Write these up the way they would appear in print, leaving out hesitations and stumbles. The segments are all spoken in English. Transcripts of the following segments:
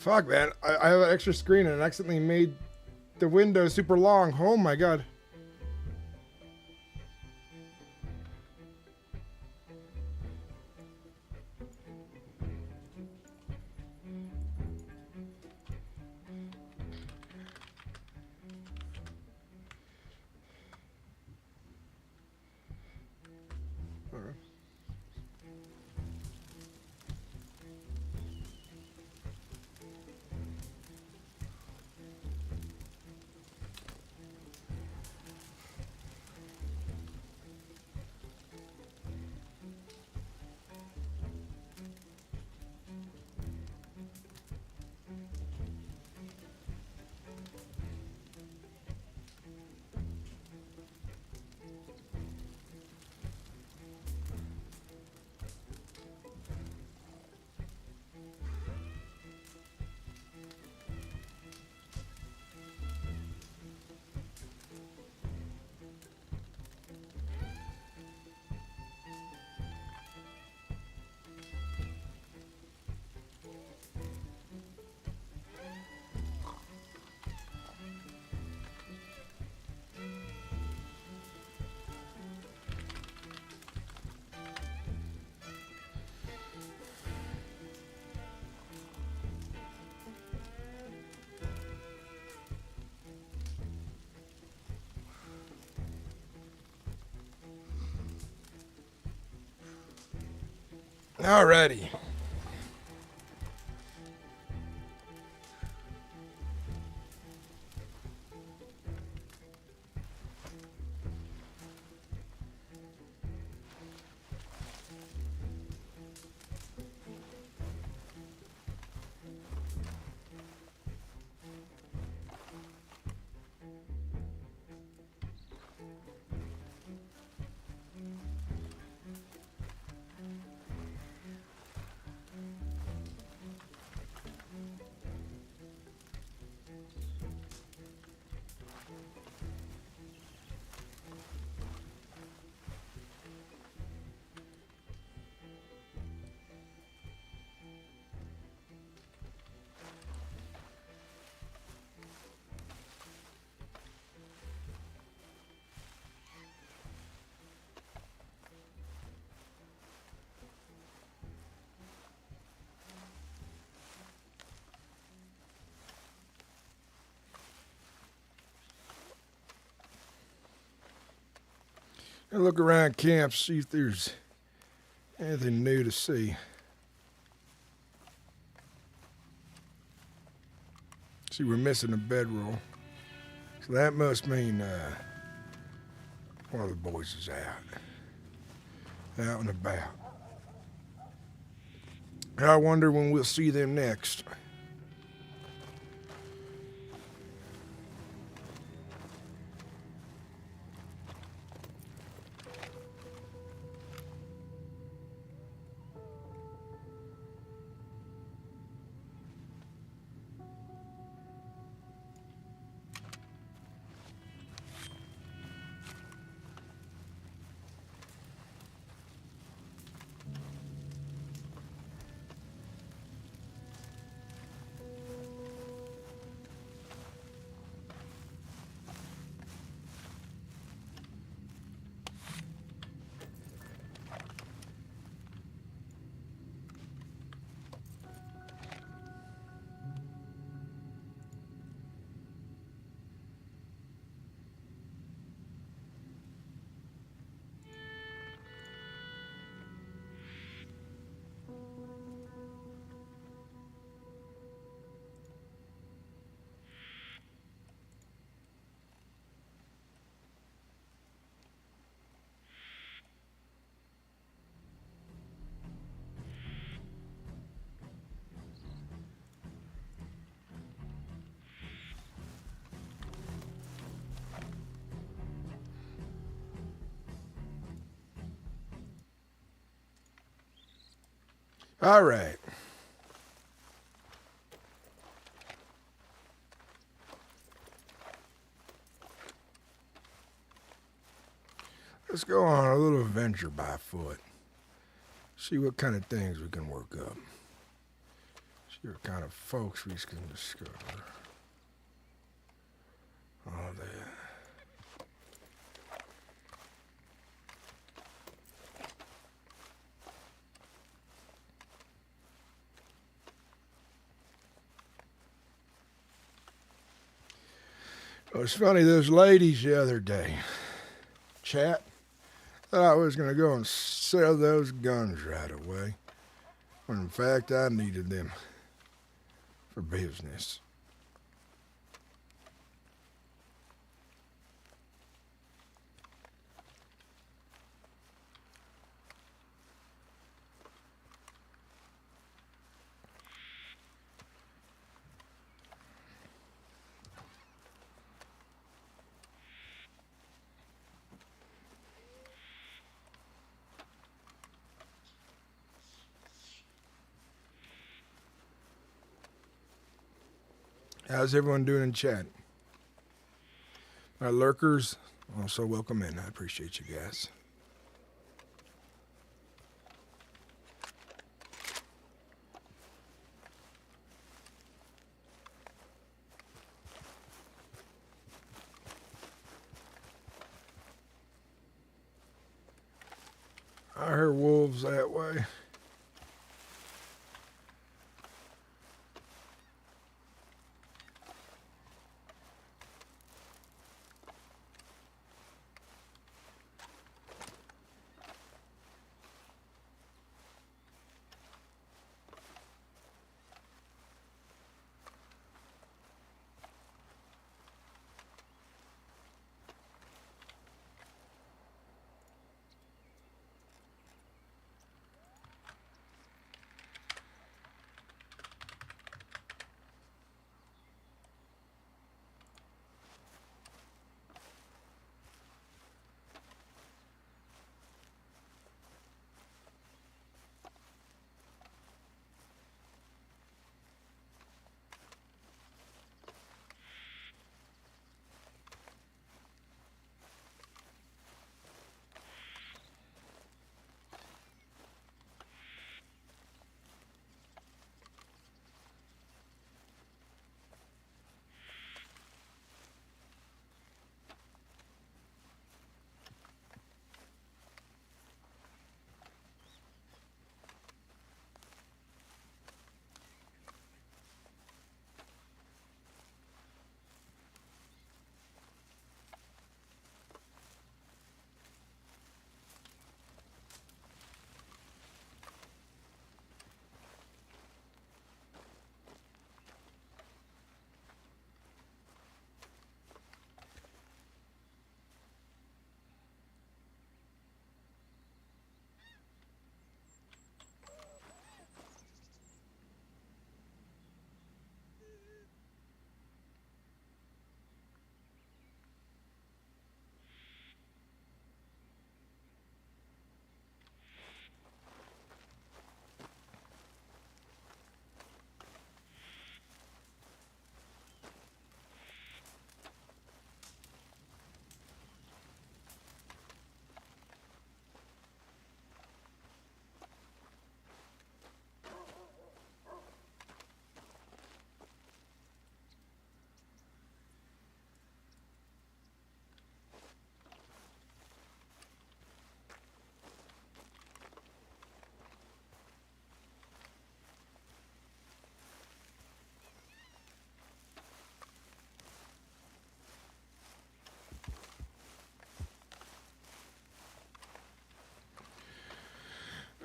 Fuck, man. I have an extra screen and accidentally made the window super long. Oh my god. Alrighty. I look around camp, see if there's anything new to see. See, we're missing a bedroll. So that must mean one of the boys is out and about. I wonder when we'll see them next. All right. Let's go on a little adventure by foot. See what kind of things we can work up. See what kind of folks we can discover. All that. It was funny, those ladies the other day, chat, thought I was going to go and sell those guns right away, when in fact I needed them for business. How's everyone doing in chat? My lurkers, also welcome in. I appreciate you guys. I heard wolves that way.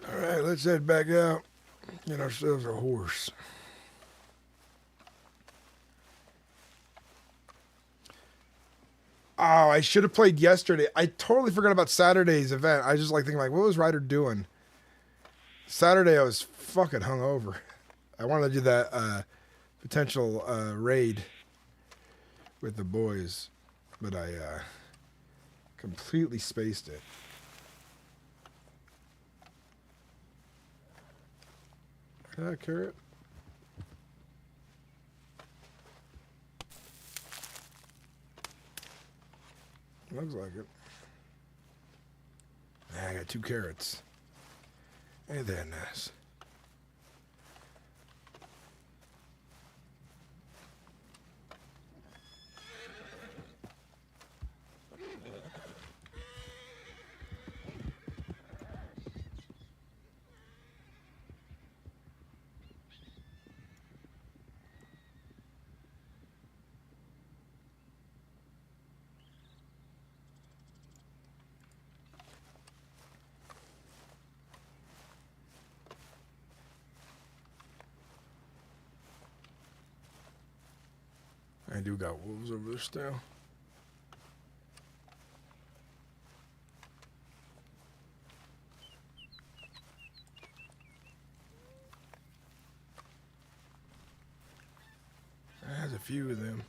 All right, let's head back out, get ourselves a horse. Oh, I should have played yesterday. I totally forgot about Saturday's event. I just like thinking like, what was Ryder doing? Saturday I was fucking hungover. I wanted to do that potential raid with the boys, but I completely spaced it. Carrot. Looks like it. I got 2 carrots. Ain't that nice? I do got wolves over there still. There's a few of them.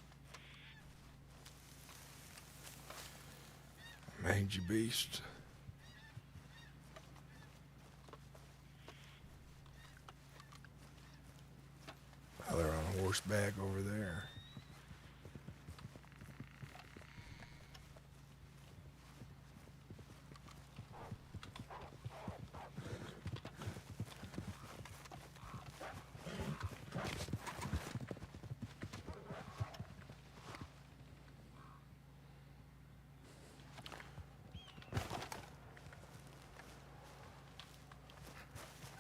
Mangy beast. Oh, they're on horseback over there.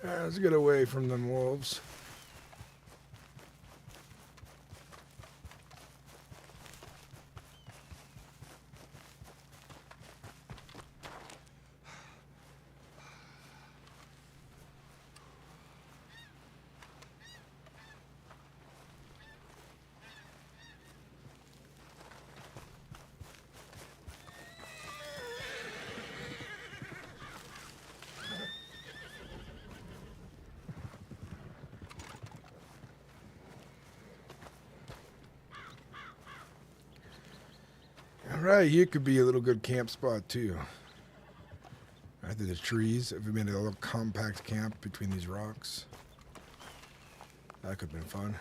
Let's get away from them wolves. Right, here could be a little good camp spot too. Right through the trees. If we made a little compact camp between these rocks, that could have been fun.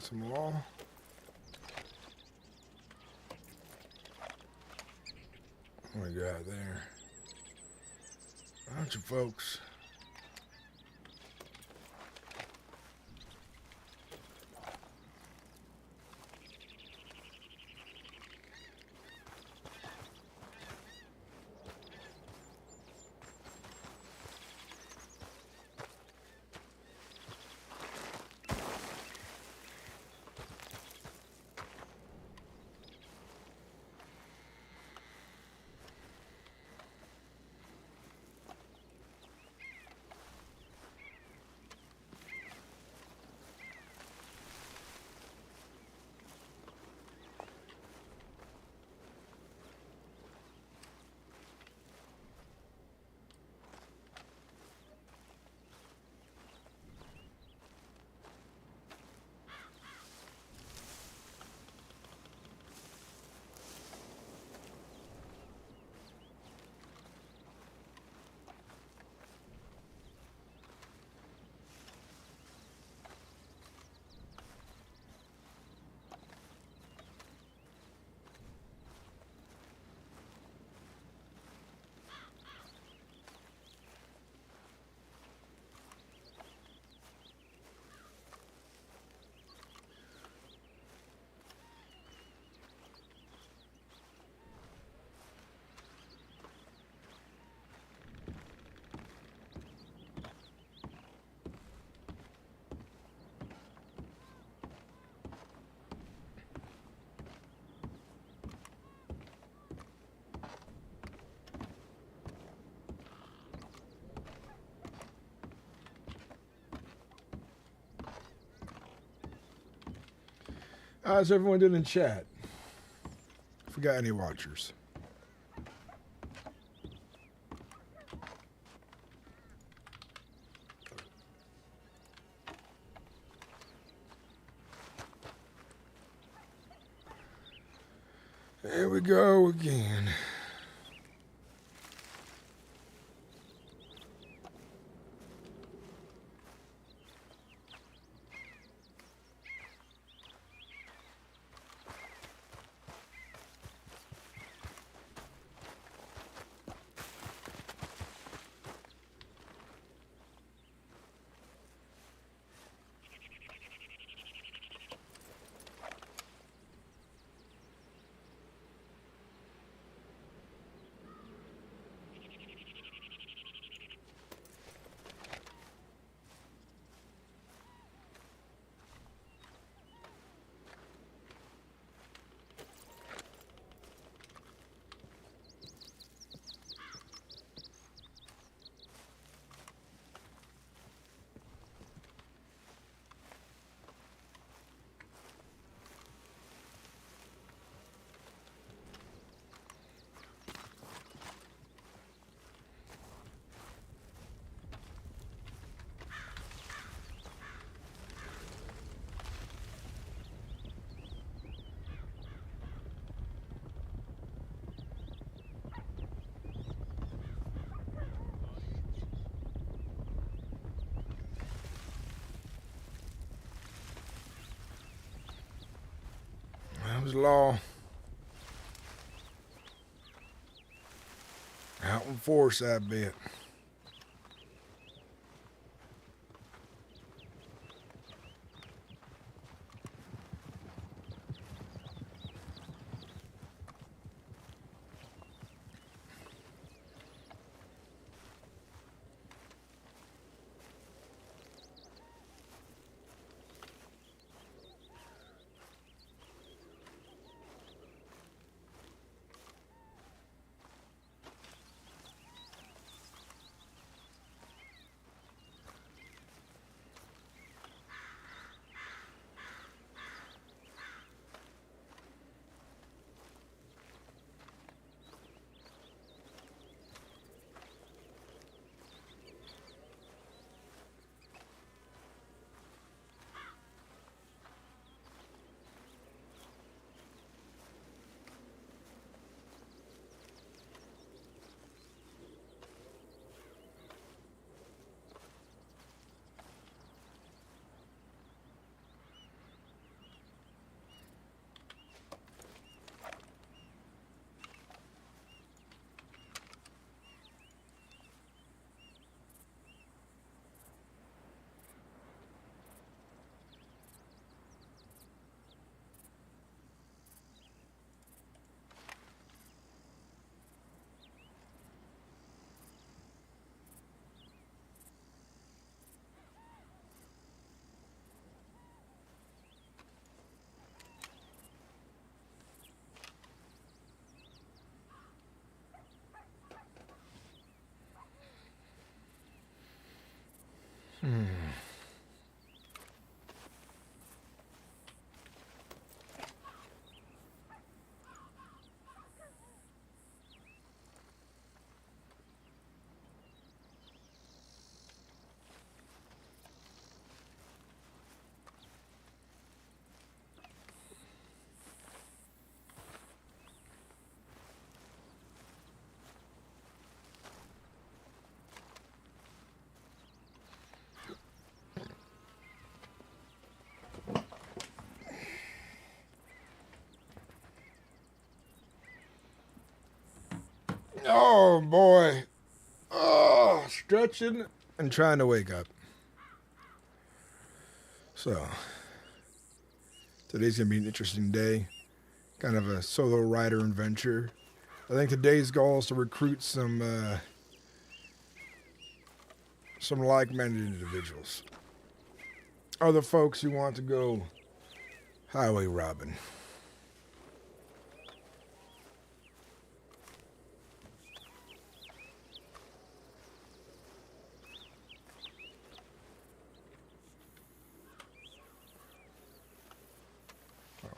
Some wall. What we got there? A bunch of folks. How's everyone doing in chat? If we got any watchers. There we go again. That was law. Out in force, I bet. Oh boy. Oh, stretching and trying to wake up. So, today's going to be an interesting day. Kind of a solo rider adventure. I think today's goal is to recruit some like-minded individuals. Other folks who want to go highway robbing. Oh.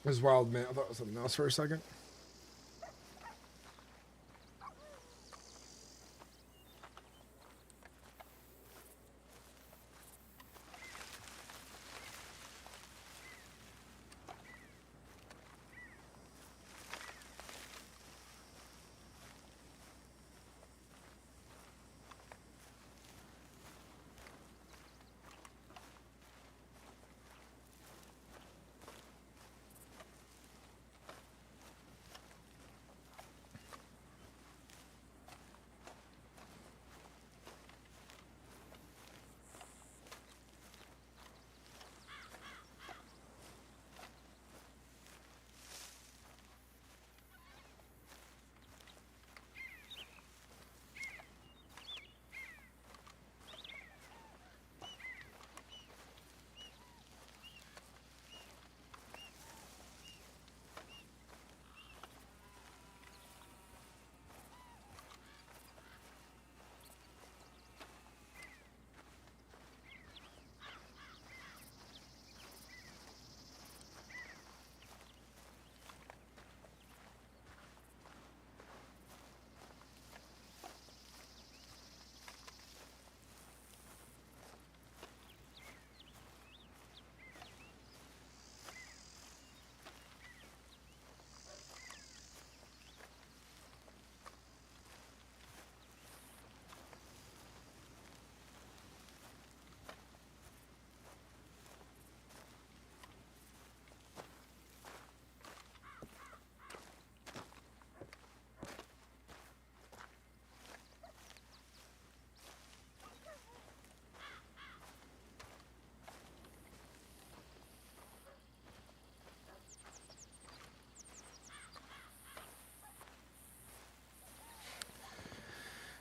It was wild, man. I thought it was something else for a second.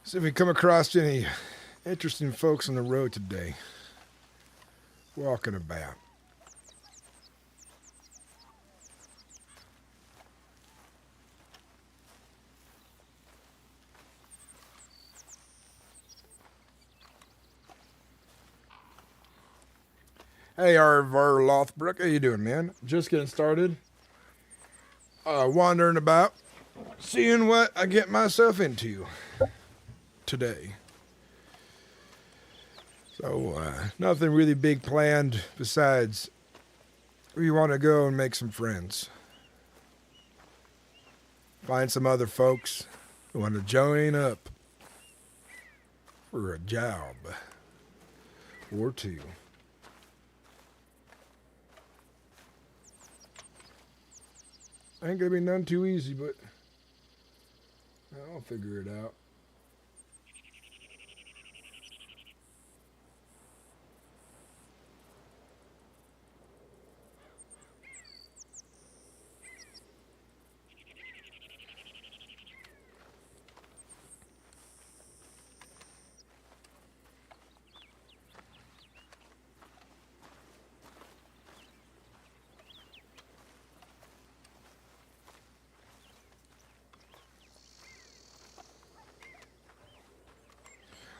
So if you come across any interesting folks on the road today, walking about, hey, Arvar Lothbrook, how you doing, man? Just getting started. Wandering about, seeing what I get myself into today. So, nothing really big planned besides we want to go and make some friends. Find some other folks who want to join up for a job or two. Ain't gonna be none too easy, but I'll figure it out.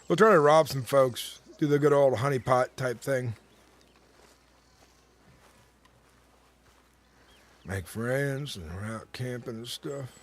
We'll try to rob some folks, do the good old honeypot type thing. Make friends and we're out camping and stuff.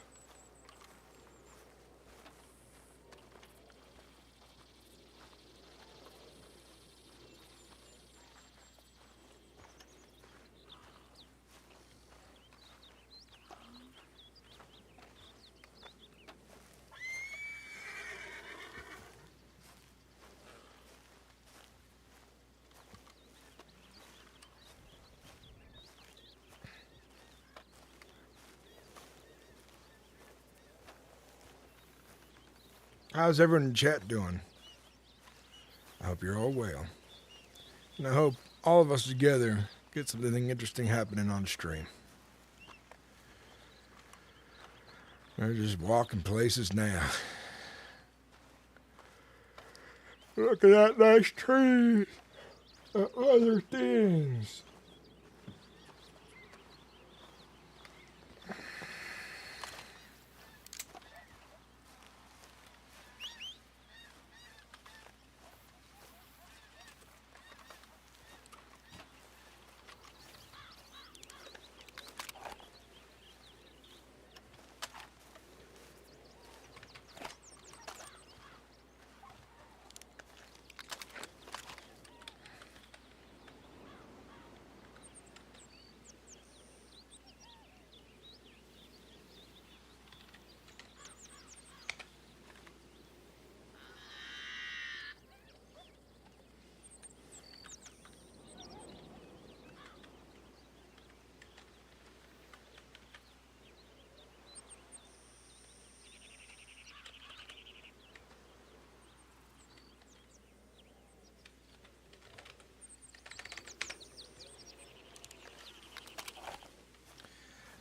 How's everyone in chat doing? I hope you're all well. And I hope all of us together get something interesting happening on stream. We're just walking places now. Look at that nice trees. Other things.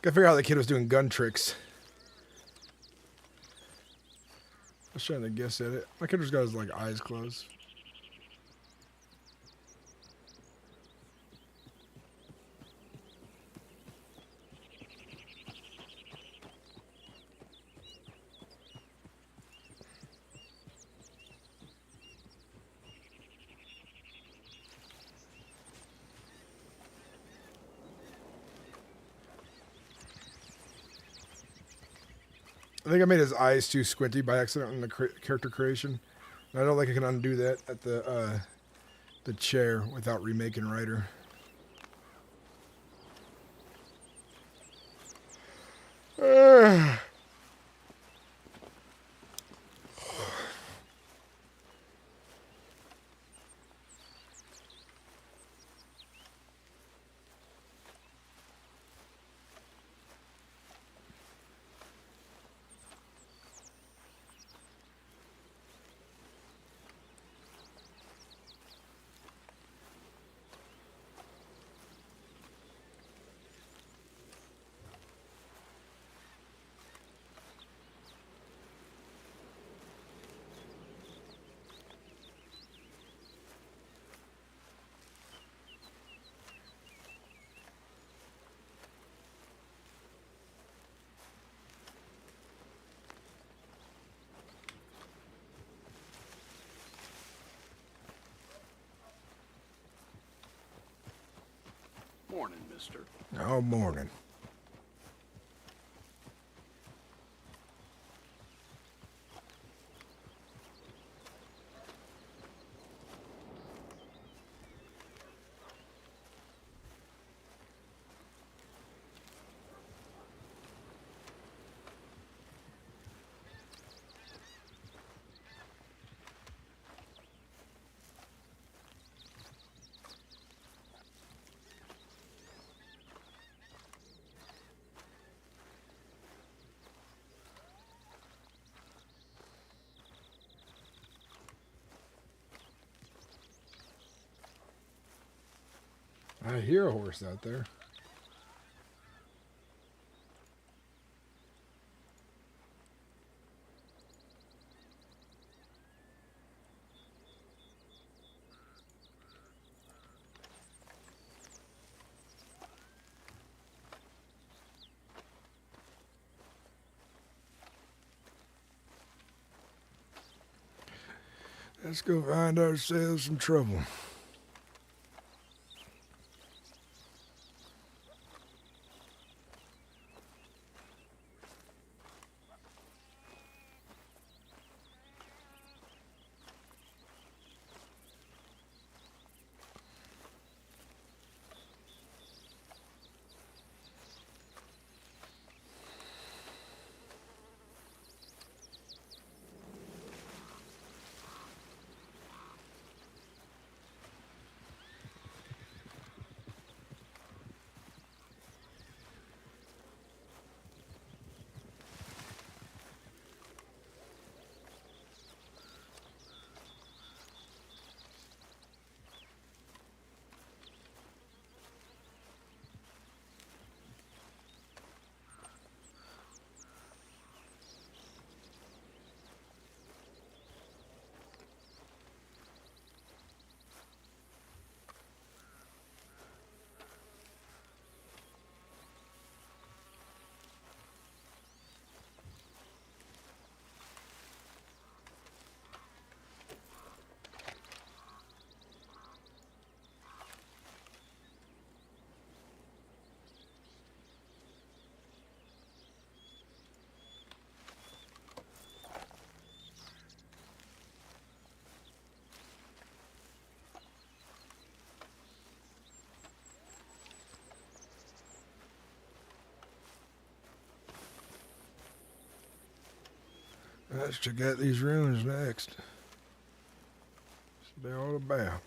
I figure out how the kid was doing gun tricks. I was trying to guess at it. My kid just got his like eyes closed. I think I made his eyes too squinty by accident in the character creation. And I don't think I can undo that at the chair without remaking Ryder. Morning, mister. Oh, morning. I hear a horse out there. Let's go find ourselves some trouble. Let's check out these ruins next. What's they all about?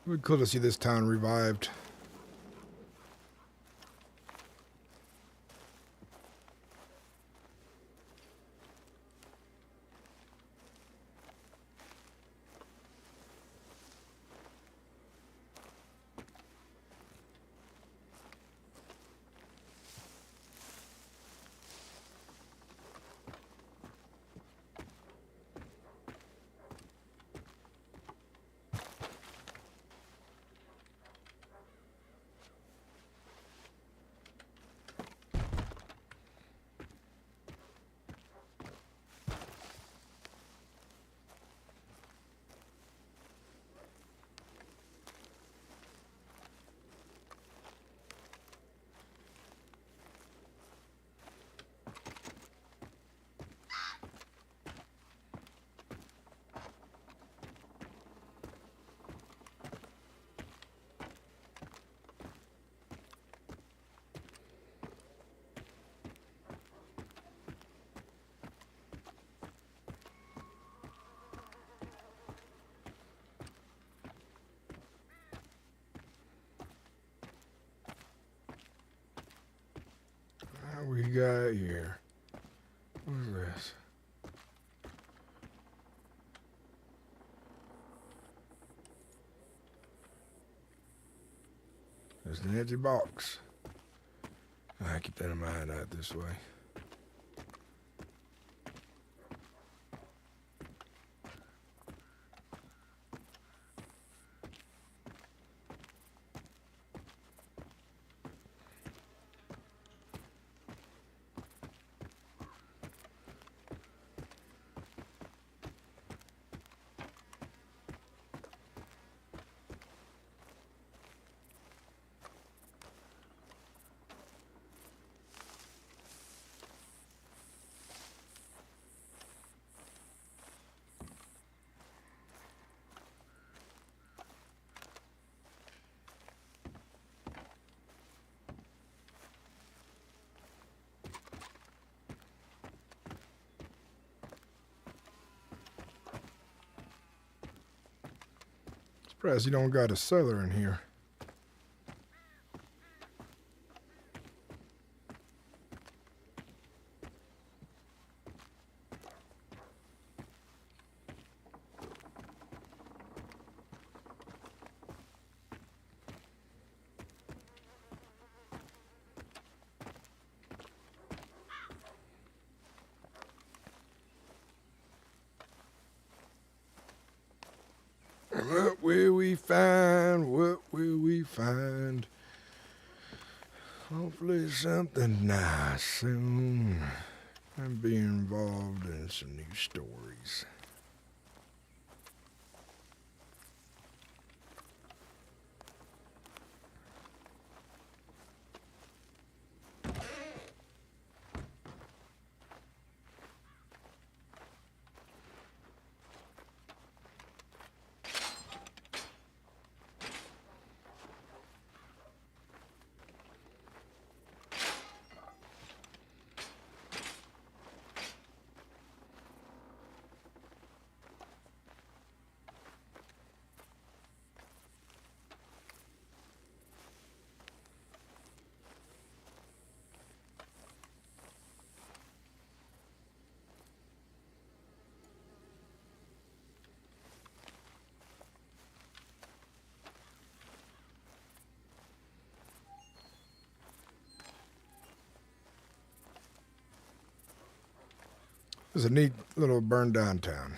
It would be cool to see this town revived. What we got here? What's this? There's an empty box. I keep that in mind out this way. Surprised you don't got a cellar in here. What will we find? What will we find? Hopefully something nice soon. I'm being involved in some new stories. It's a neat little burned down town.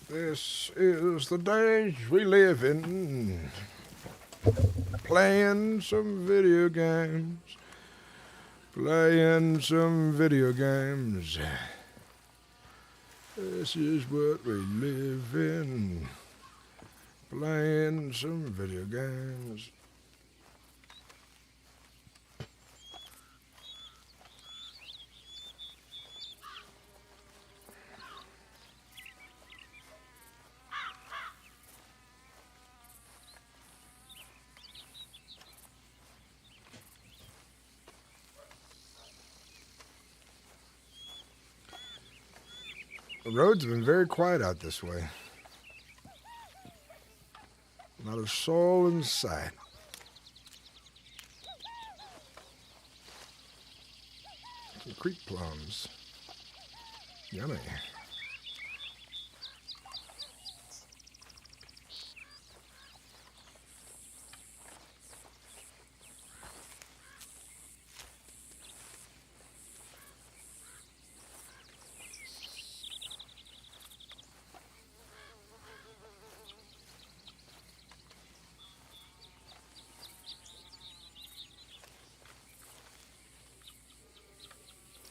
This is the days we live in. Playing some video games. Playing some video games. This is what we live in. Playing some video games. The roads have been very quiet out this way. Not a soul in sight. Some creek plums. Yummy.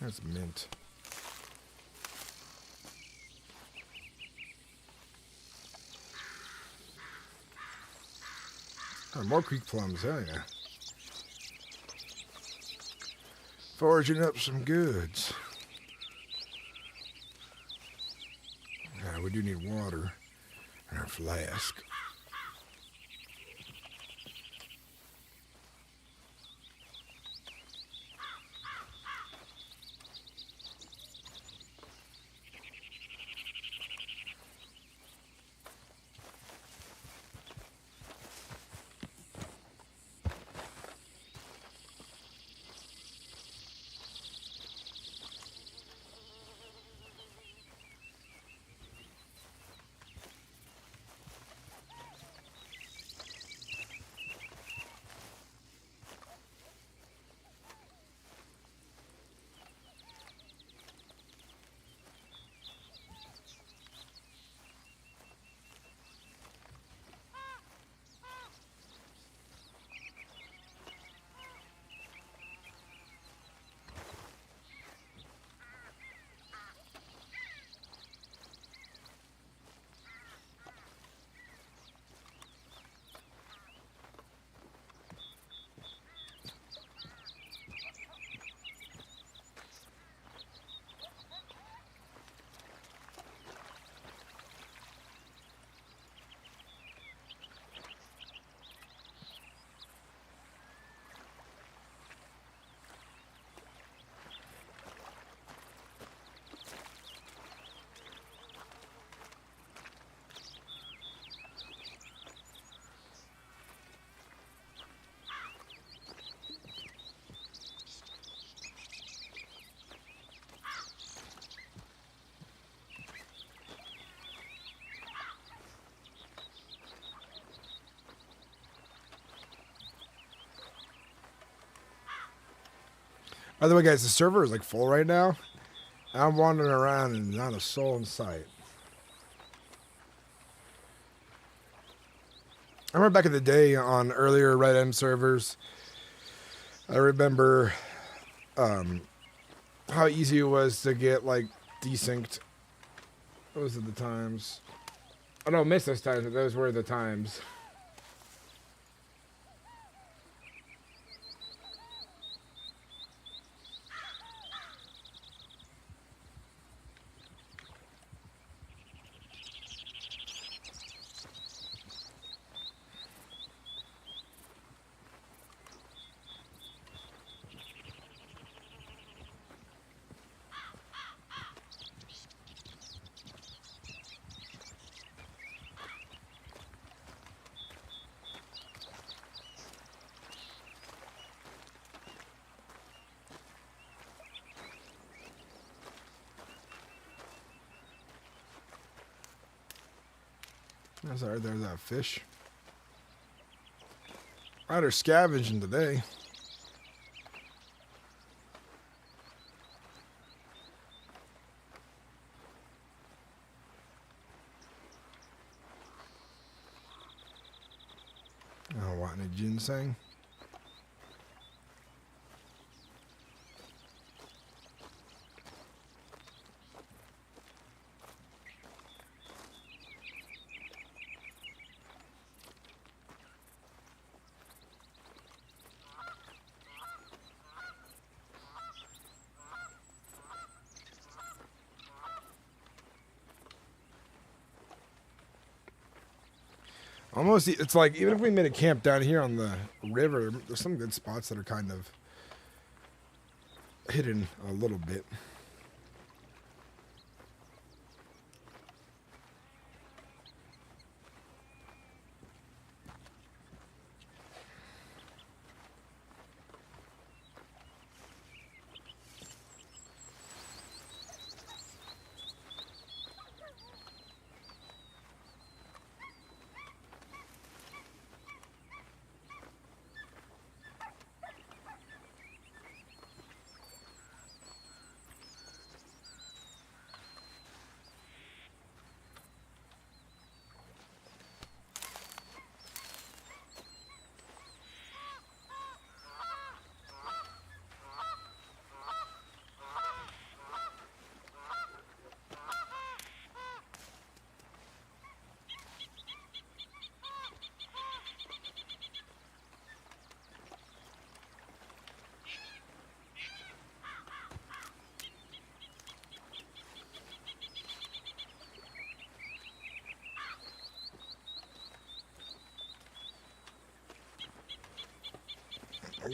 That's mint. Oh, more creek plums, hell yeah. Foraging up some goods. Yeah, we do need water in our flask. By the way, guys, the server is like full right now. I'm wandering around and not a soul in sight. I remember back in the day on earlier Red M servers, I remember how easy it was to get like desynced. Those are the times. I don't miss those times, but those were the times. There's that fish. Ryder scavenging today. want any ginseng? Almost, it's like, even if we made a camp down here on the river, there's some good spots that are kind of hidden a little bit.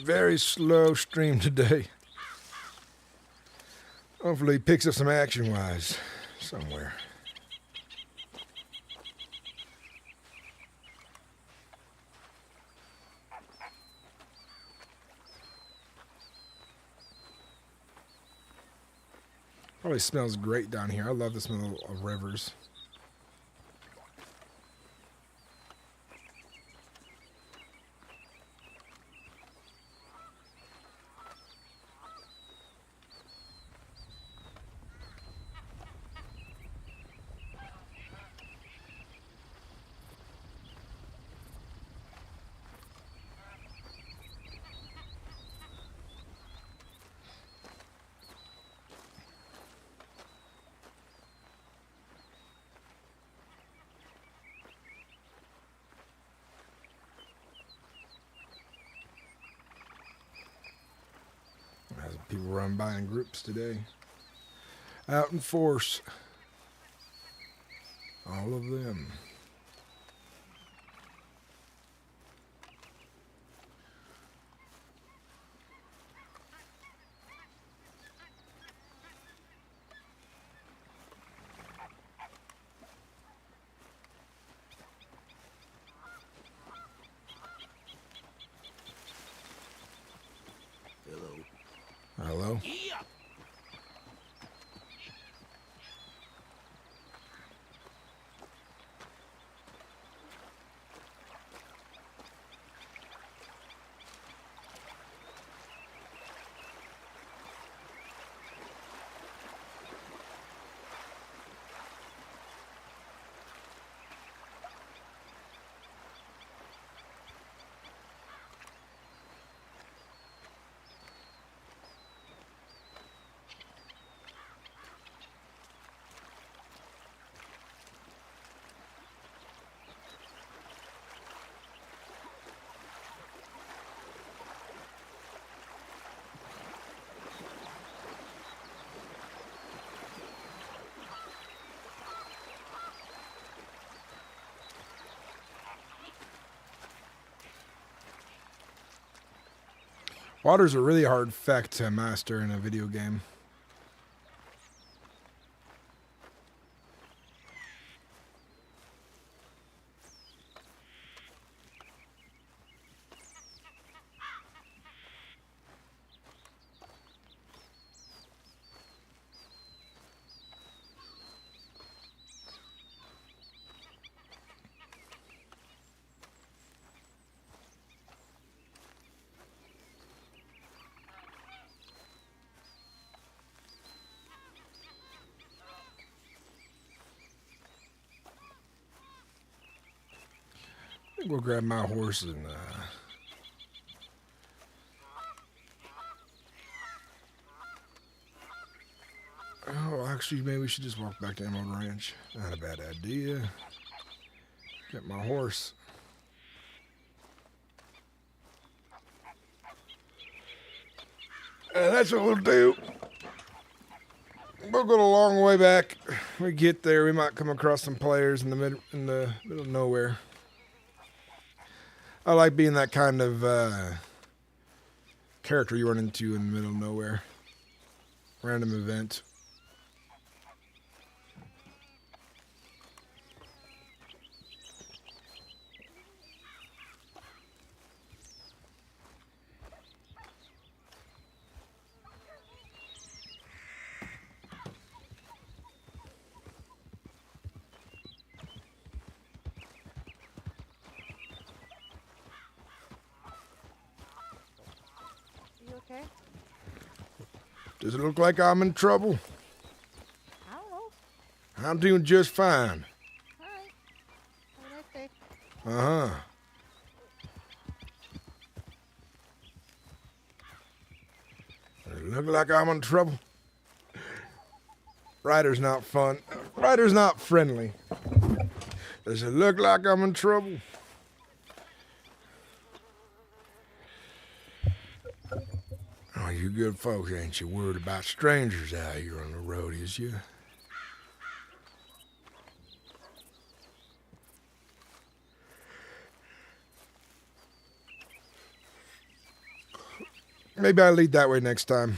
Very slow stream today. Hopefully he picks up some action-wise somewhere. Probably smells great down here. I love the smell of rivers. As people run by in groups today. Out in force. All of them. Hello? Yeah. Water's a really hard effect to master in a video game. I think we'll grab my horse and Actually, maybe we should just walk back to Emerald Ranch. Not a bad idea. Get my horse. And that's what we'll do. We'll go a long way back. We get there, we might come across some players in the middle of nowhere. I like being that kind of character you run into in the middle of nowhere. Random event. You okay? Does it look like I'm in trouble? I don't know. I'm doing just fine. All right. Have a nice day. Uh-huh. Does it look like I'm in trouble? Ryder's not fun. Ryder's not friendly. Does it look like I'm in trouble? Oh, you good folks, ain't you worried about strangers out here on the road, is you? Maybe I'll lead that way next time.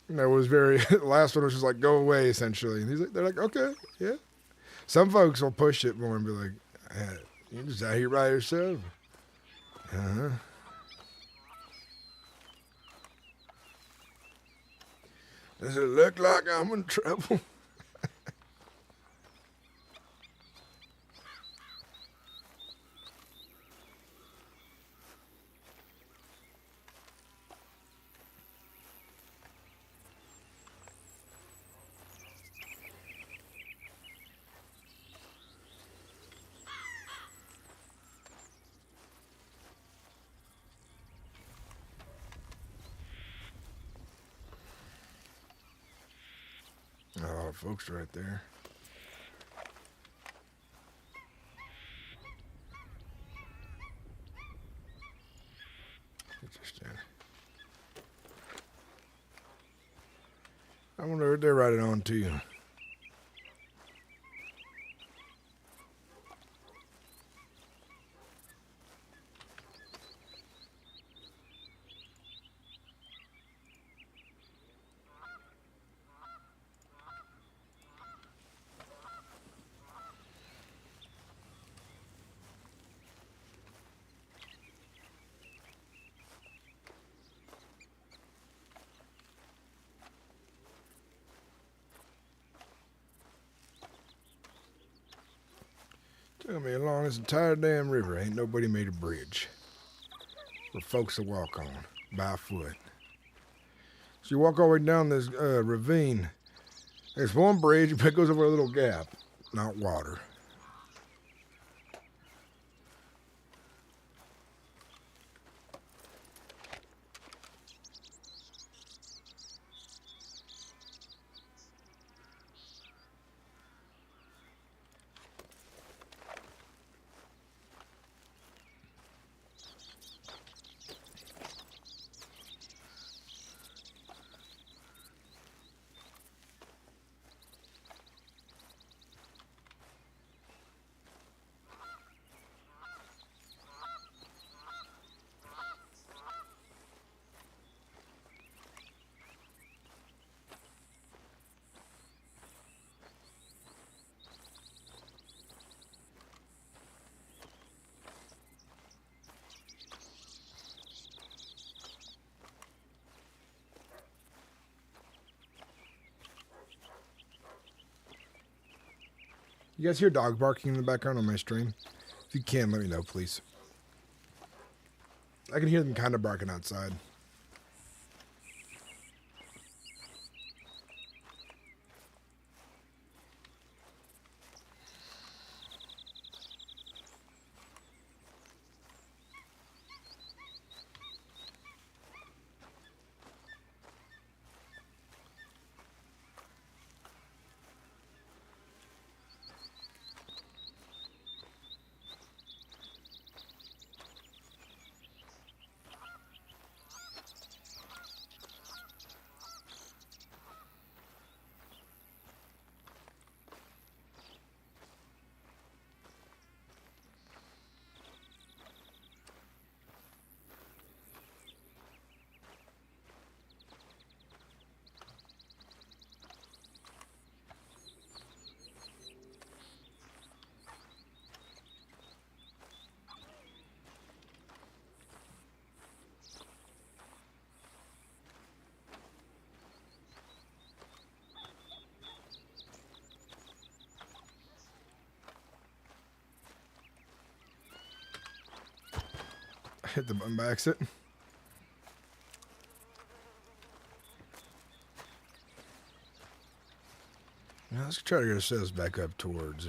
That was very, the last one was just like, go away, essentially. And they're like, okay, yeah. Some folks will push it more and be like, you're just out here by yourself. Uh-huh. Does it look like I'm in trouble? Oh, folks right there. Interesting. I wonder if they're riding on to you. Tell me, along this entire damn river, ain't nobody made a bridge for folks to walk on by foot. So you walk all the way down this ravine. There's one bridge, but it goes over a little gap, not water. You guys hear dog barking in the background on my stream? If you can, let me know, please. I can hear them kind of barking outside. Hit the button by accident. Now let's try to get ourselves back up towards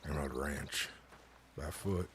Emerald Ranch by foot.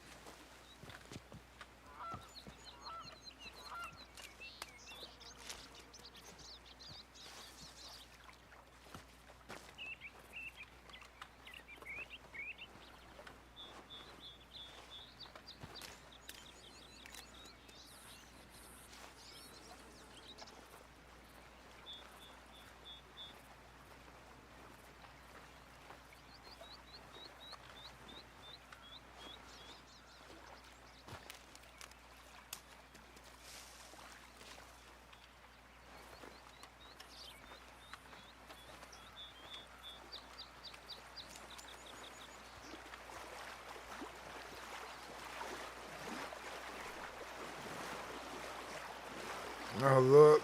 Oh,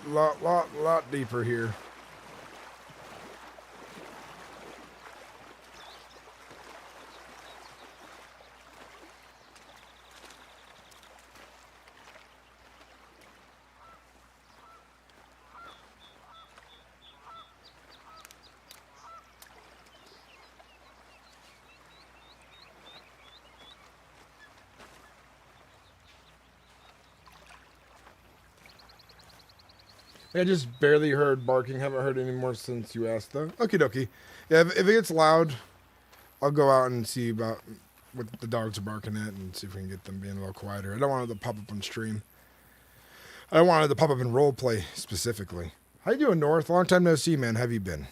lot deeper here. I just barely heard barking. Haven't heard any more since you asked, though. Okie dokie. Yeah, if it gets loud, I'll go out and see about what the dogs are barking at and see if we can get them being a little quieter. I don't want it to pop up on stream. I wanted to pop up in roleplay specifically. How you doing, North? Long time no see, man. How have you been?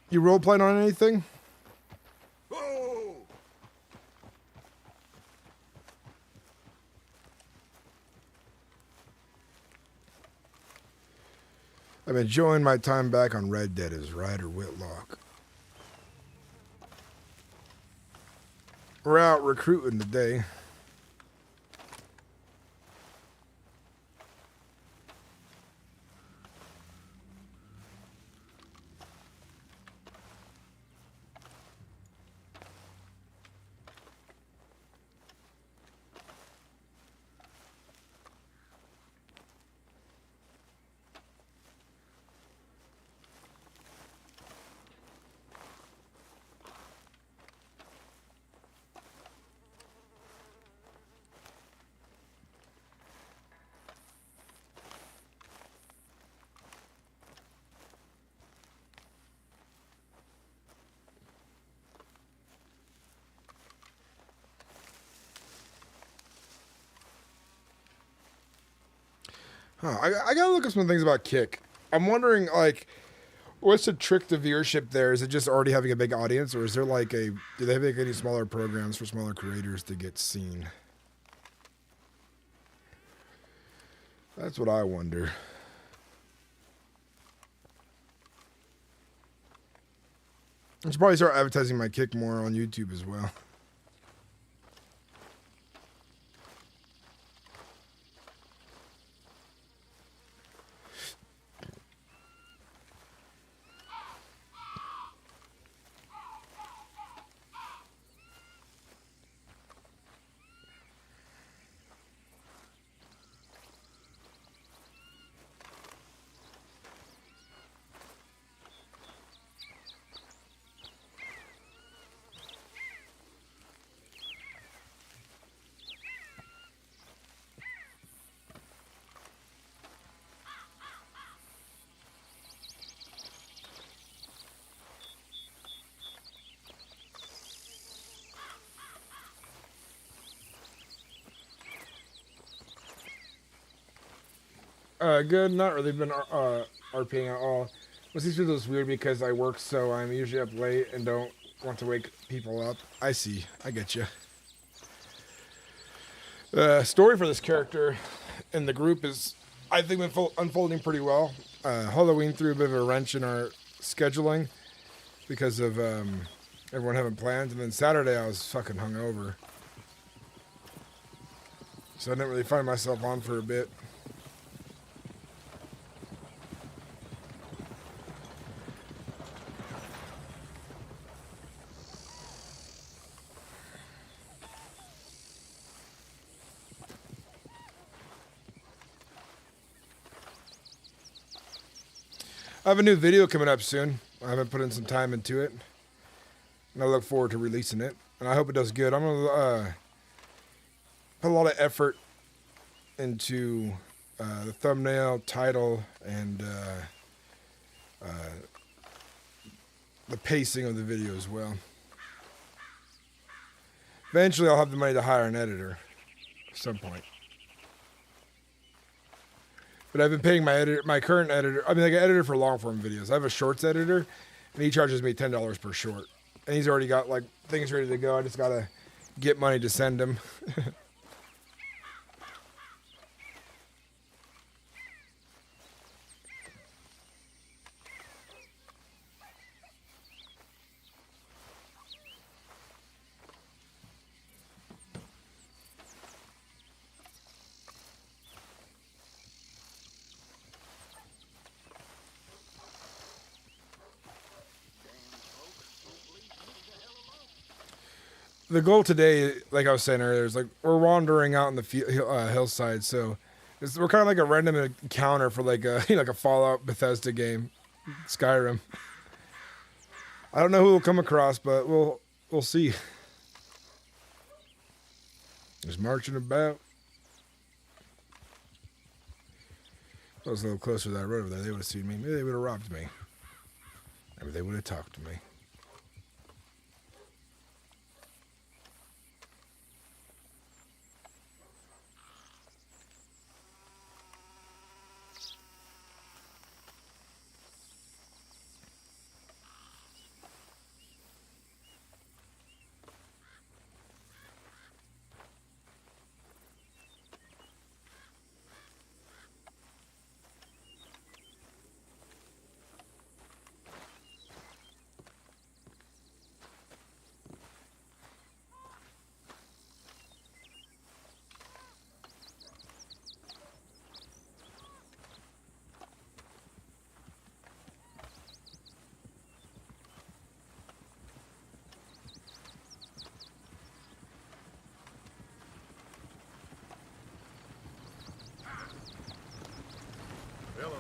You roleplaying on anything? Oh! I'm enjoying my time back on Red Dead as Ryder Whitlock. We're out recruiting today. Huh, I gotta look up some things about Kick. I'm wondering, like, what's the trick to viewership there? Is it just already having a big audience, or is there like do they make any smaller programs for smaller creators to get seen? That's what I wonder. I should probably start advertising my Kick more on YouTube as well. Good. Not really been RPing at all. Most of these videos weird because I work, so I'm usually up late and don't want to wake people up. I see. I get you. The story for this character in the group is, I think, been unfolding pretty well. Halloween threw a bit of a wrench in our scheduling because of everyone having plans, and then Saturday I was fucking hungover, so I didn't really find myself on for a bit. I have a new video coming up soon. I haven't put in some time into it, and I look forward to releasing it. And I hope it does good. I'm gonna put a lot of effort into the thumbnail, title, and the pacing of the video as well. Eventually, I'll have the money to hire an editor at some point. But I've been paying my current editor. I mean, like an editor for long form videos. I have a shorts editor, and he charges me $10 per short. And he's already got like things ready to go. I just gotta get money to send him. The goal today, like I was saying earlier, is like we're wandering out in the hillside, so we're kind of like a random encounter for like a like a Fallout Bethesda game, Skyrim. I don't know who we'll come across, but we'll see. Just marching about. If I was a little closer to that road over there, they would have seen me. Maybe they would have robbed me. Maybe they would have talked to me. Hello.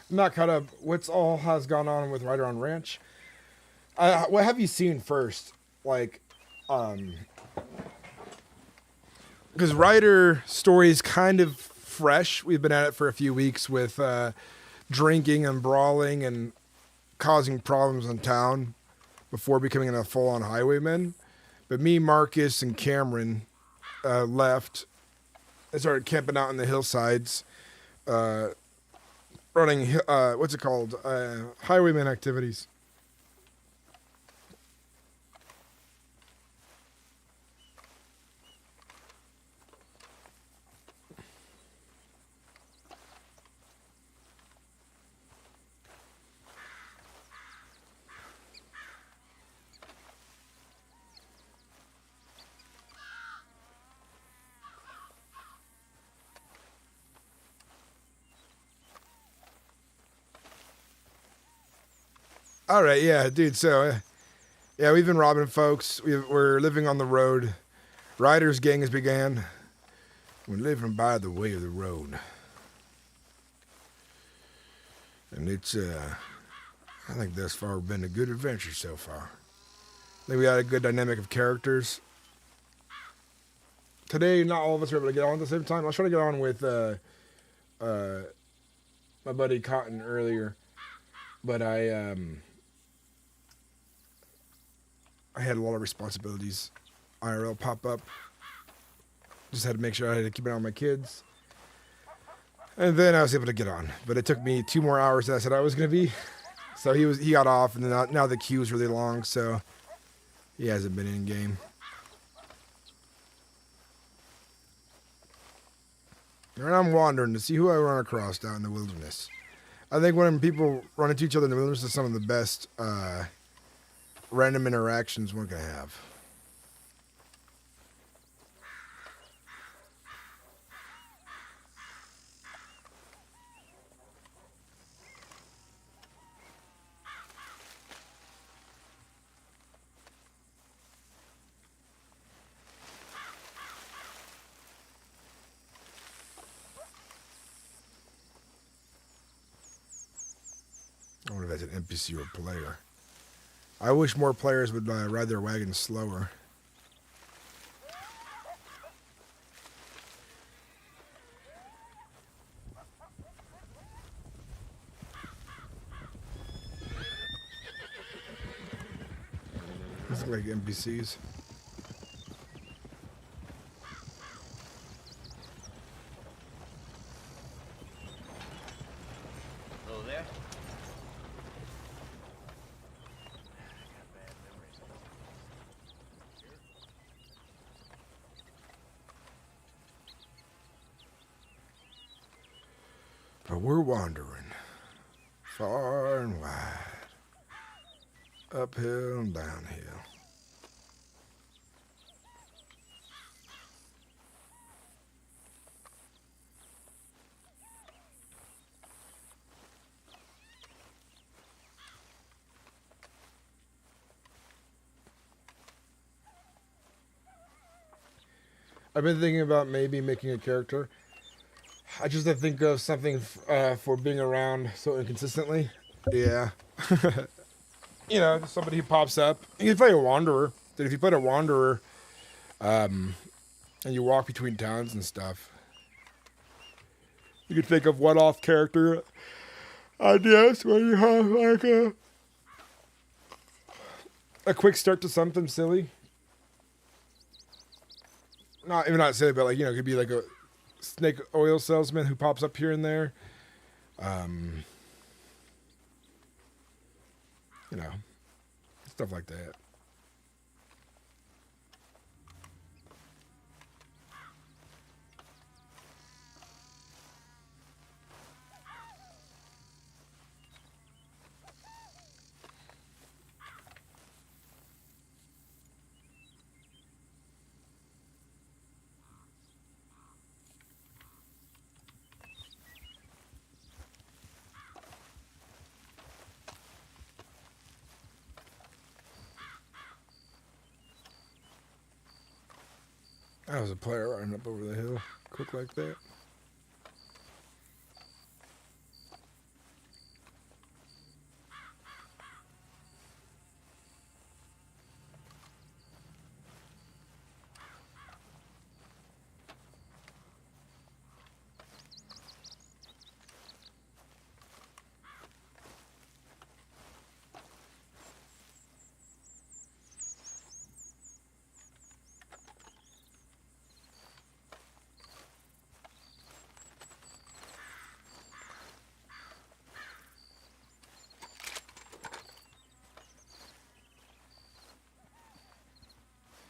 I'm not caught up. What's all has gone on with Ryder on Ranch? What have you seen first? Like, because Ryder story is kind of fresh. We've been at it for a few weeks with drinking and brawling and causing problems in town before becoming a full-on highwayman. But me, Marcus, and Cameron left and started camping out in the hillsides, running, what's it called? Highwayman activities. All right, yeah, dude. So, yeah, we've been robbing folks. We're living on the road. Ryder's gang has began. We're living by the way of the road, and it's I think thus far been a good adventure so far. I think we got a good dynamic of characters. Today, not all of us are able to get on at the same time. I was trying to get on with my buddy Cotton earlier, but I had a lot of responsibilities. IRL pop up. Just had to make sure I had to keep an eye on my kids. And then I was able to get on. But it took me 2 more hours than I said I was going to be. So he got off, and then now the queue's really long, so he hasn't been in game. And I'm wandering to see who I run across down in the wilderness. I think when people run into each other in the wilderness is some of the best random interactions one can have. as an NPC or player. I wish more players would ride their wagons slower. These look like NPCs. Hello there. But we're wandering far and wide, uphill and downhill. I've been thinking about maybe making a character. I just have to think of something for being around so inconsistently. Yeah. You know, somebody who pops up. You can play a wanderer. Dude, if you played a wanderer and you walk between towns and stuff, you could think of one-off character ideas where you have like a quick start to something silly. Not even not silly, but like, you know, it could be like a snake oil salesman who pops up here and there. You know, stuff like that. I was a player riding up over the hill, quick like that.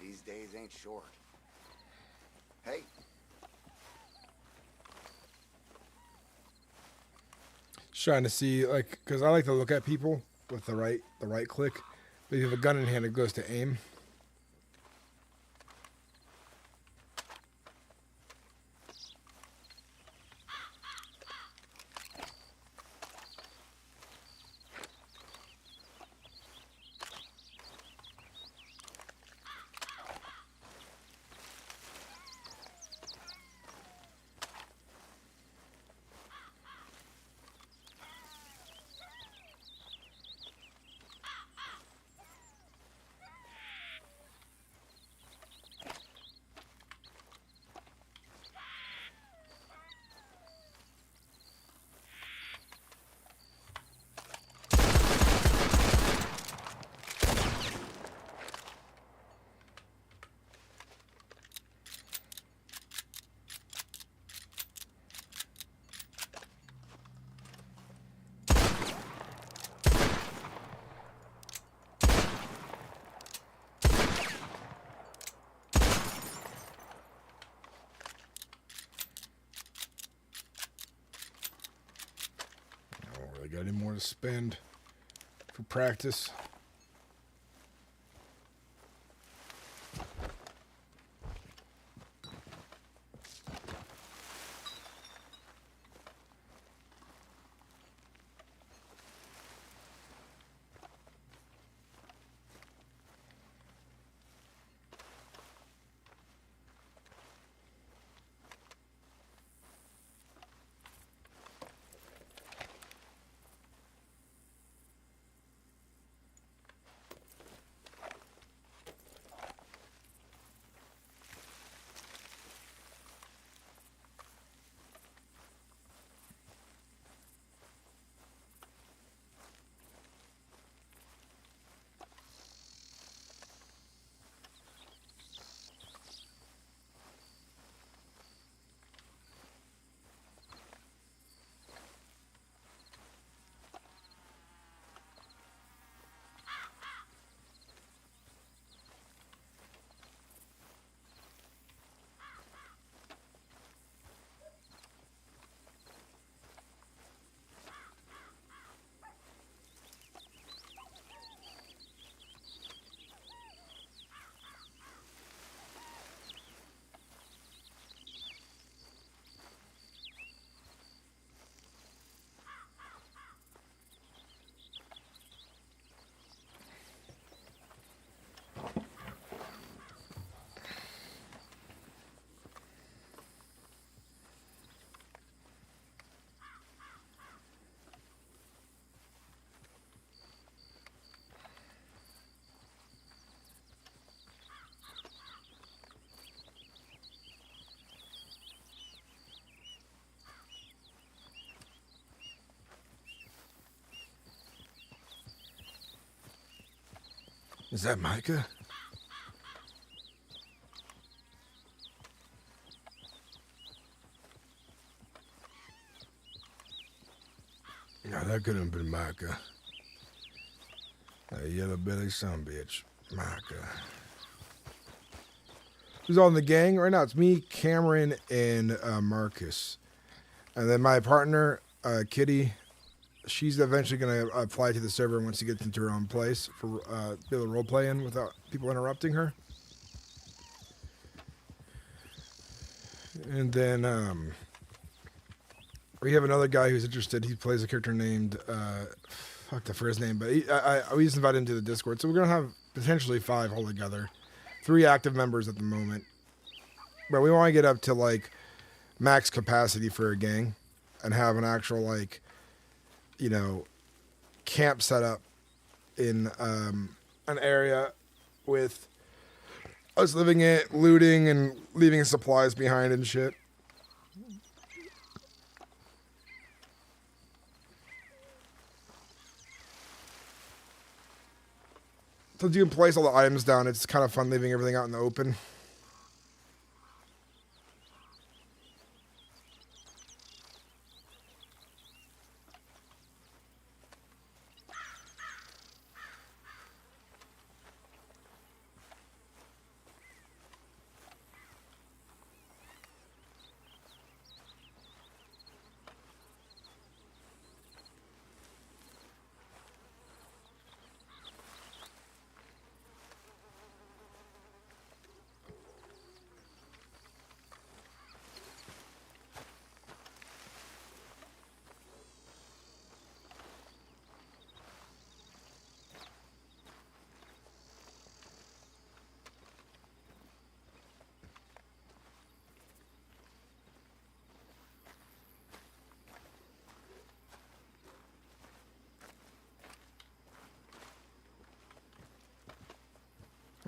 These days ain't short. Hey. Just trying to see, like, because I like to look at people with the right click. But if you have a gun in hand, it goes to aim. Got any more to spend for practice? Is that Micah? No, that couldn't have been Micah. That yellow belly sumbitch. Micah. Who's all in the gang right now? It's me, Cameron, and Marcus. And then my partner, Kitty, she's eventually going to apply to the server once she gets into her own place for be able to role play in without people interrupting her. And then we have another guy who's interested. He plays a character named fuck the first name, but we just invited him to the Discord. So we're gonna have potentially 5 altogether, 3 active members at the moment. But we want to get up to like max capacity for a gang and have an actual like, you know, camp set up in an area with us living it, looting and leaving supplies behind and shit. Since you can place all the items down, it's kind of fun leaving everything out in the open.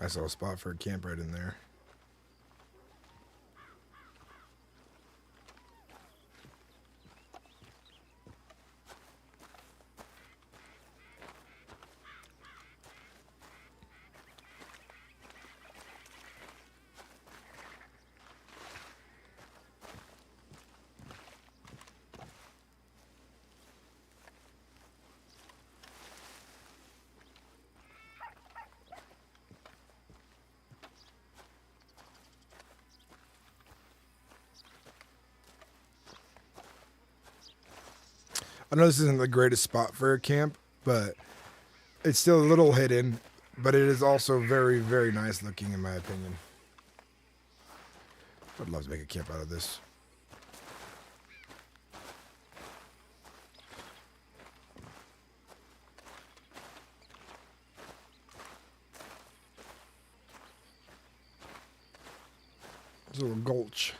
I saw a spot for a camp right in there. I know this isn't the greatest spot for a camp, but it's still a little hidden, but it is also very, very nice looking in my opinion. I'd love to make a camp out of this. There's a little gulch.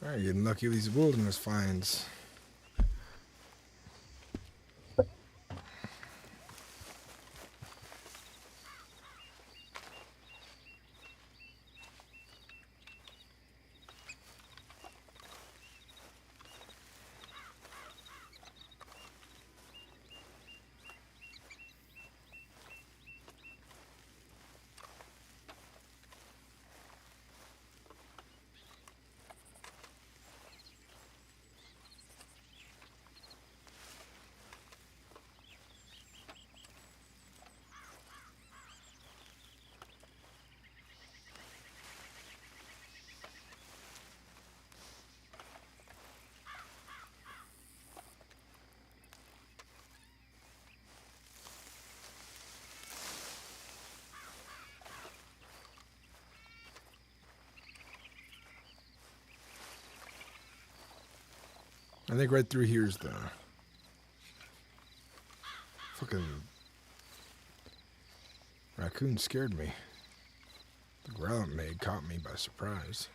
Alright, getting lucky with these wilderness finds. I think right through here's the fucking raccoon scared me. The growl it made caught me by surprise.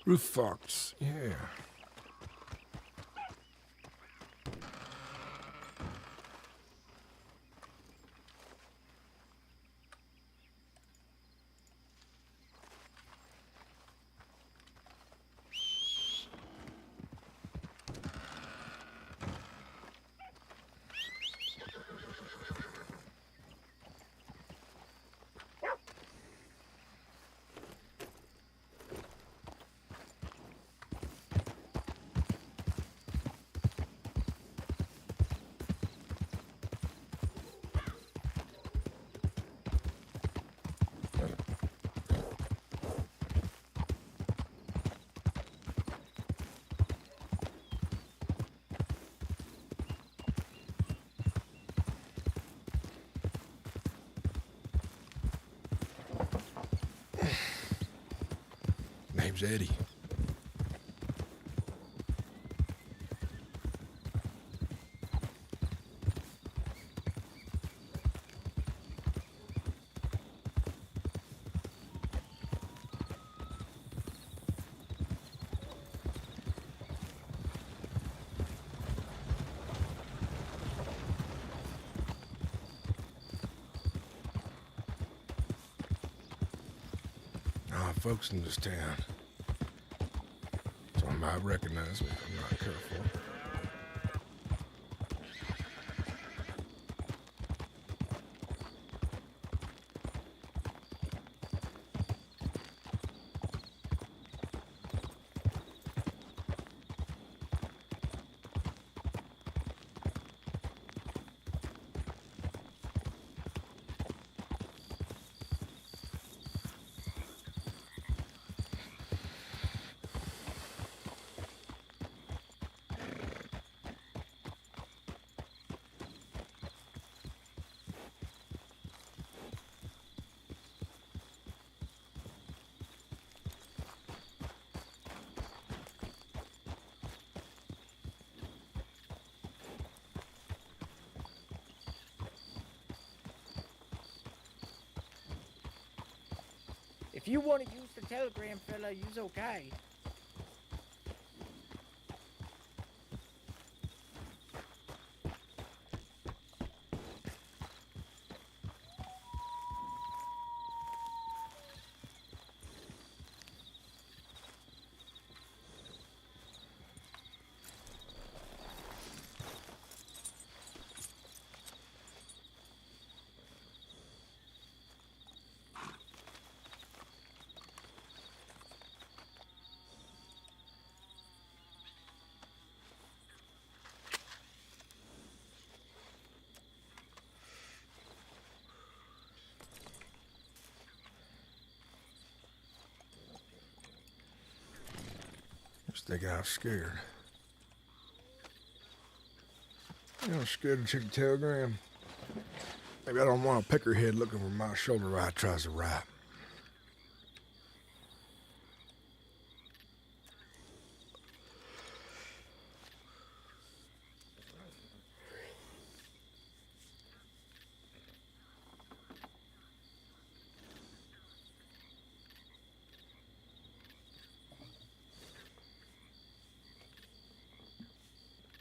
Roof fox, yeah. Name's Eddie. folks in this town. Someone might recognize me if I'm not careful. If you want to use the telegram, fella, use okay. Just thinking I was scared. I'm scared to check the telegram. Maybe I don't want a peckerhead looking for my shoulder while I tries to rap.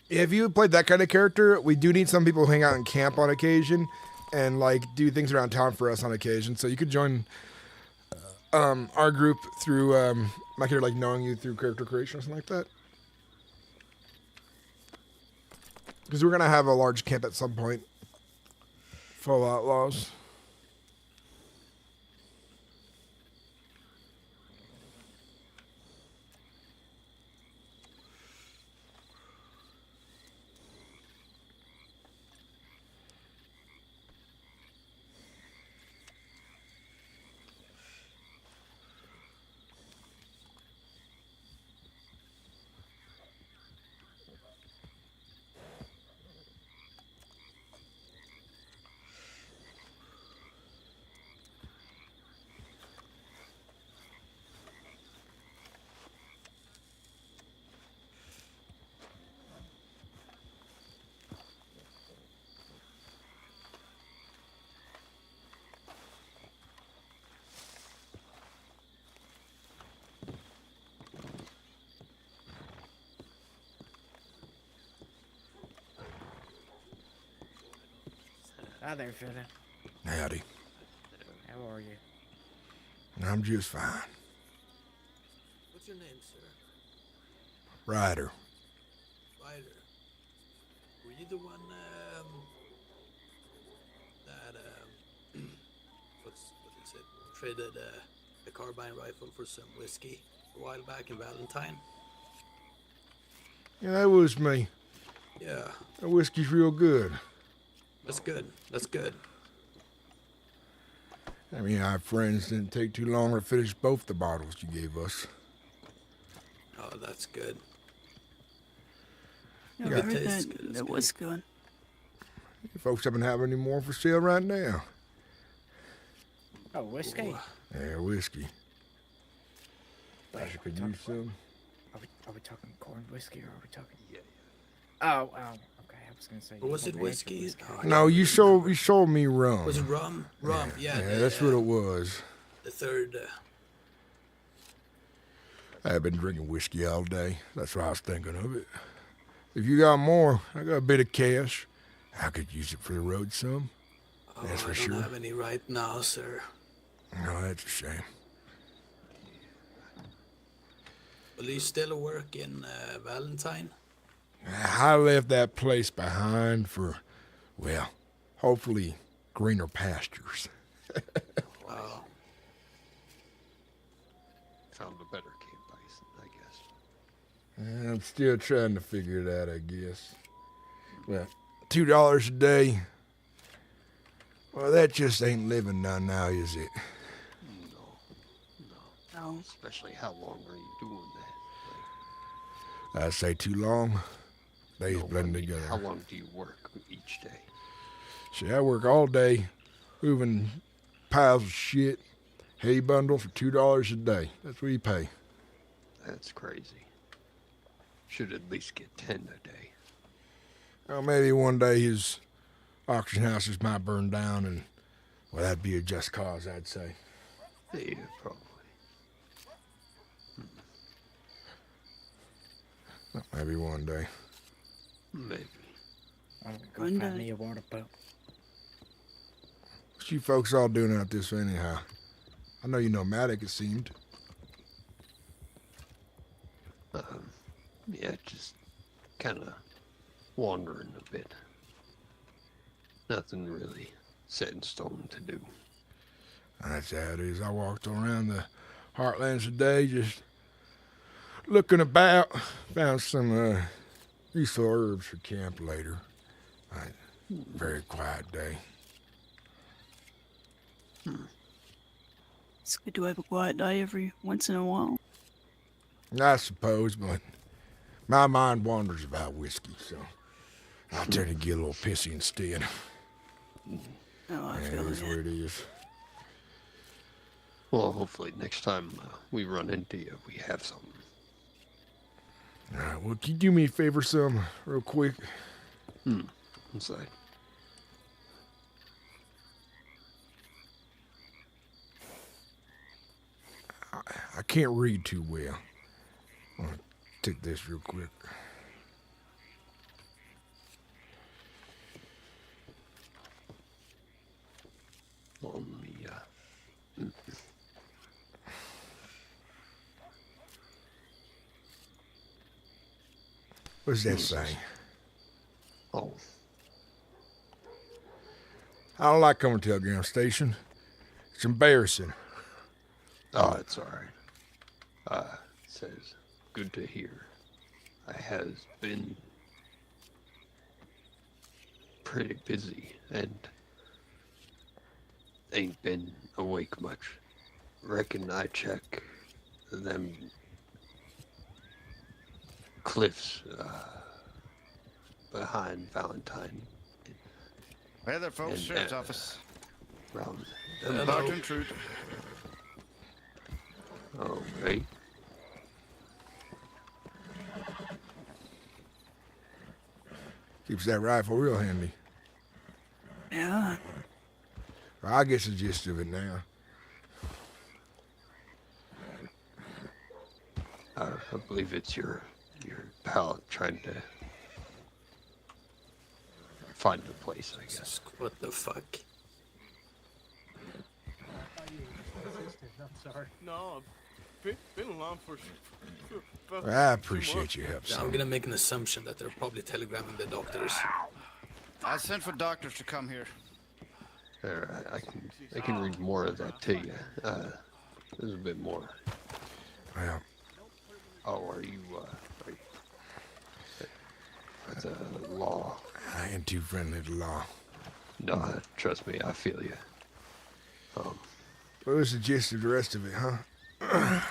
If you played that kind of character, we do need some people who hang out in camp on occasion and like do things around town for us on occasion. So you could join our group through my character, like knowing you through character creation or something like that. Because we're gonna have a large camp at some point. Full outlaws. Hi there, fella. Howdy. How are you? I'm just fine. What's your name, sir? Ryder. Ryder. Were you the one, that, what is it? Traded, a carbine rifle for some whiskey a while back in Valentine? Yeah, that was me. Yeah, That whiskey's real good. that's good. That's good. I mean, our friends didn't take too long to finish both the bottles you gave us. Oh, that's good. No, Yeah. I heard It tastes good, that it's that good. was good. You folks haven't have any more for sale right now. Oh, whiskey? Ooh. Yeah, whiskey. I Wait, could use some. Are we talking corn whiskey or are we talking? Yeah. Oh, okay. I was gonna say. Or was it American whiskey? Oh, I No, can't you sold me rum. Was it rum? Rum, yeah. Yeah, the, that's what it was. The third, I've been drinking whiskey all day. That's why I was thinking of it. If you got more, I got a bit of cash. I could use it for the road some. oh, That's for I don't sure. have any right now, sir. No, that's a shame. Will you still work in Valentine? I left that place behind for, well, hopefully greener pastures. Oh, Found a better camp bison, I guess. I'm still trying to figure it out, I guess. Well, $2 a day. Well, that just ain't living now, is it? No. Especially how long are you doing that? I'd say too long. Days No, blend I mean, together. How long do you work each day? See, I work all day moving piles of shit, hay bundles for $2 a day. That's what you pay. That's crazy. Should at least get 10 a day. Well, maybe one day his auction houses might burn down, and, well, that'd be a just cause, I'd say. Yeah, probably. Maybe one day. Maybe. I'm gonna go find me a water boat. What you folks all doing out this way anyhow? I know you nomadic, it seemed. Yeah, just kind of wandering a bit. Nothing really set in stone to do. That's how it is. I walked around the heartlands today, just looking about. Found some useful herbs for camp later. Very quiet day. It's good to have a quiet day every once in a while. I suppose, but my mind wanders about whiskey, so I tend to get a little pissy instead. Oh, I Yeah, feel it is that. what it is. Well, hopefully next time we run into you, we have something. All right, well, can you do me a favor, real quick? Inside. I can't read too well. I'm gonna take this real quick. On the, What does that say? oh, I don't like coming to telegram station. It's embarrassing. oh, it's alright. It says, good to hear. I has been pretty busy and ain't been awake much. Reckon I check them cliffs behind Valentine Hey there, folks. And, Sheriff's office. around. About to intrude. Oh, right. Keeps that rifle real handy. Yeah, I get the gist of it now. I believe it's your pal trying to find the place, I guess. what the fuck? No, I've been along for about I appreciate your help, I'm son. gonna make an assumption that they're probably telegramming the doctors. I sent for doctors to come here. There, I can read more of that to you. There's a bit more. Well, Oh, are you the law? I ain't too friendly to law. No, trust me, I feel you. What was the gist of the rest of it, huh?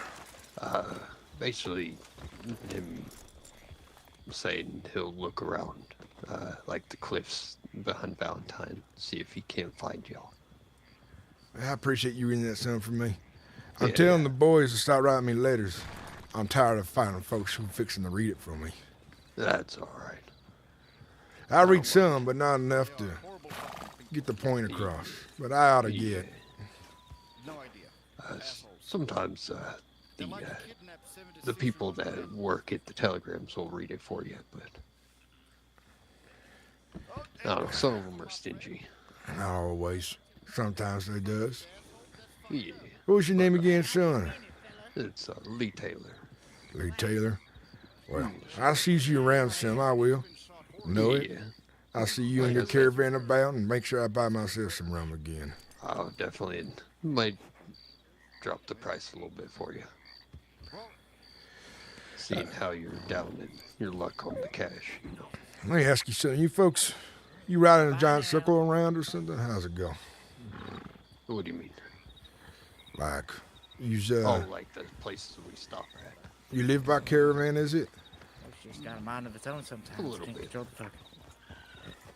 Basically, him saying he'll look around, like the cliffs behind Valentine, see if he can't find y'all. I appreciate you reading that, son, for me. I'm Yeah. telling the boys to stop writing me letters. I'm tired of finding folks who fixing to read it for me. That's all right. I read some, but not enough to get the point across. But I ought to get. No idea. Sometimes the people that work at the telegrams will read it for you, but I don't know, some of them are stingy. Not always. Sometimes they does. Yeah, What was your name again, son? it's Lee Taylor. Lee Taylor. Well, I'll see you around some, I will. Know it? Yeah. I'll see you and your caravan about and make sure I buy myself some rum again. I'll definitely might drop the price a little bit for you. Seeing how you're down in your luck on the cash, you know. Let me ask you something. You folks, you riding a giant circle around or something? How's it go? What do you mean? Like, Oh, like the places we stop at. you live by caravan, is it? She's got a mind of its own sometimes. A little Can't bit. control the fuck.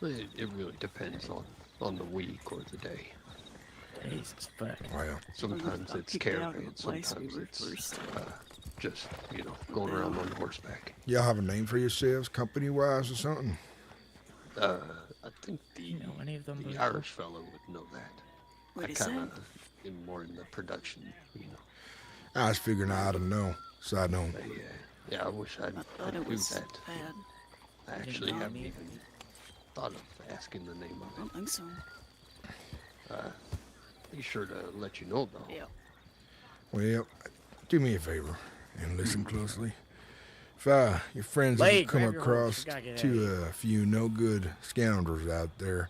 It really depends on the week or the day. Jesus fuck. Well, Sometimes I'll it's kick it out of caravan, the place we sometimes were it's first. just, you know, going around on horseback. y'all have a name for yourselves, company-wise or something? I think You know any of them? the Irish fellow would know that. What I is kind that? of am more in the production, you know. I was figuring I ought to know, so I don't. Yeah, I wish I'd I thought it do was that. bad. I actually know haven't me. even thought of asking the name I of don't think so. it. Be sure to let you know, though. Yeah. Well, do me a favor and listen closely. If your friends Wait, ever come grab your horse. across We gotta get out of to here. a few no-good scoundrels out there,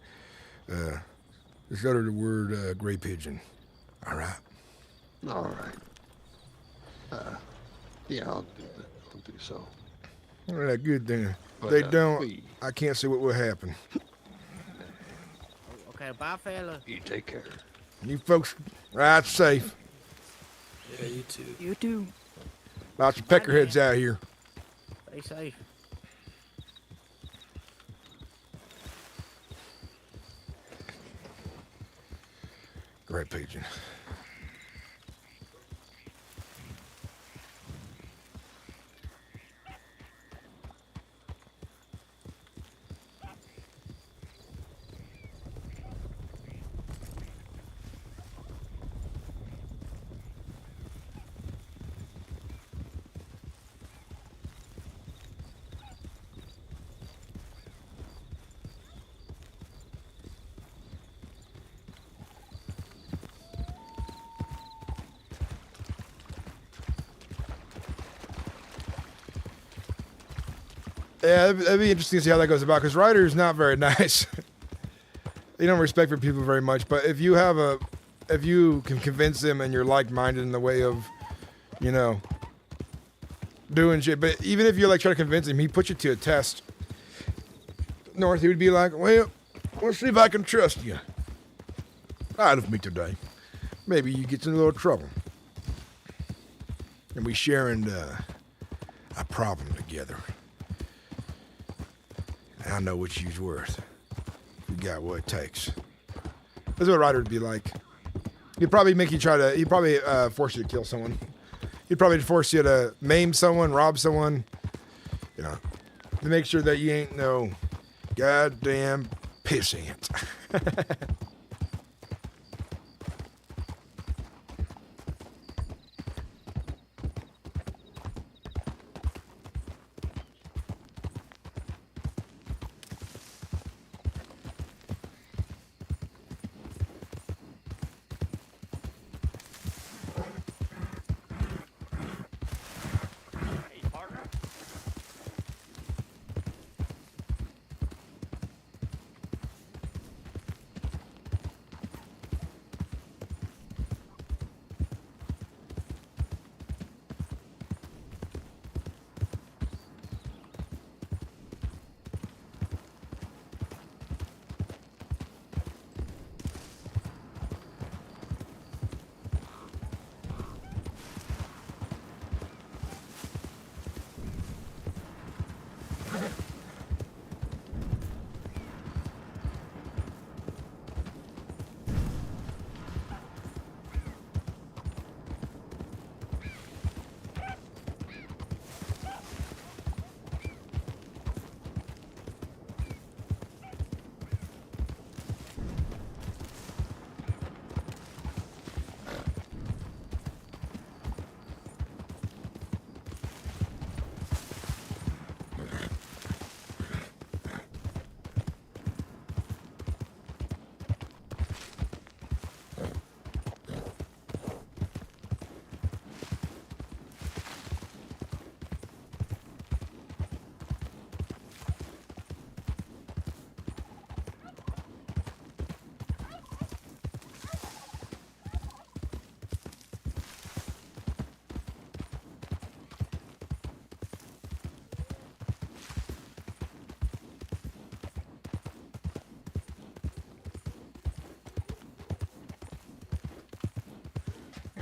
just utter the word gray pigeon. All right? All right. Yeah, I'll do so. All right, good then. But, They don't. we- I can't see what will happen. Okay, bye, fella. You take care. You folks ride safe. Yeah, you too. You do. Lots of peckerheads out here. Stay safe. Gray pigeon. Yeah, it'd be interesting to see how that goes about, because Ryder is not very nice. They don't respect for people very much, but if you can convince him and you're like-minded in the way of, you know, doing shit, but even if you're like trying to convince him, he puts you to a test. North, he would be like, well, let's see if I can trust you. Ride with me today. Maybe you get in a little trouble. And we sharing a problem together. And I know what you's worth. You got what it takes. That's what Ryder would be like. He'd probably make you he'd probably force you to kill someone. He'd probably force you to maim someone, rob someone, you know, to make sure that you ain't no goddamn pissant.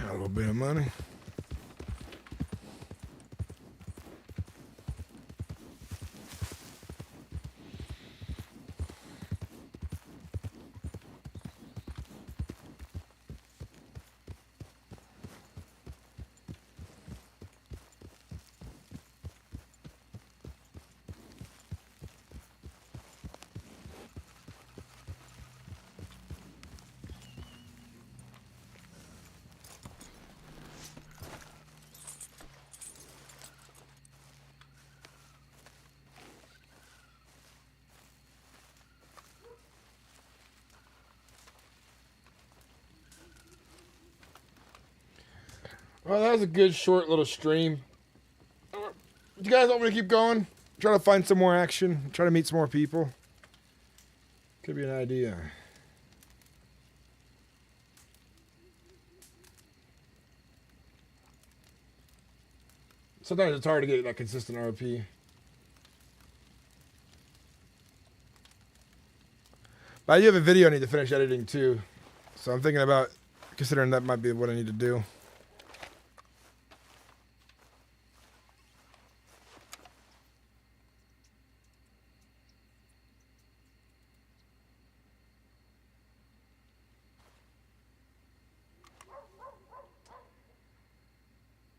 Got a little bit of money. Well, that was a good short little stream. You guys want me to keep going? Try to find some more action. Try to meet some more people. Could be an idea. Sometimes it's hard to get that consistent RP. But I do have a video I need to finish editing too. So I'm thinking about considering that might be what I need to do.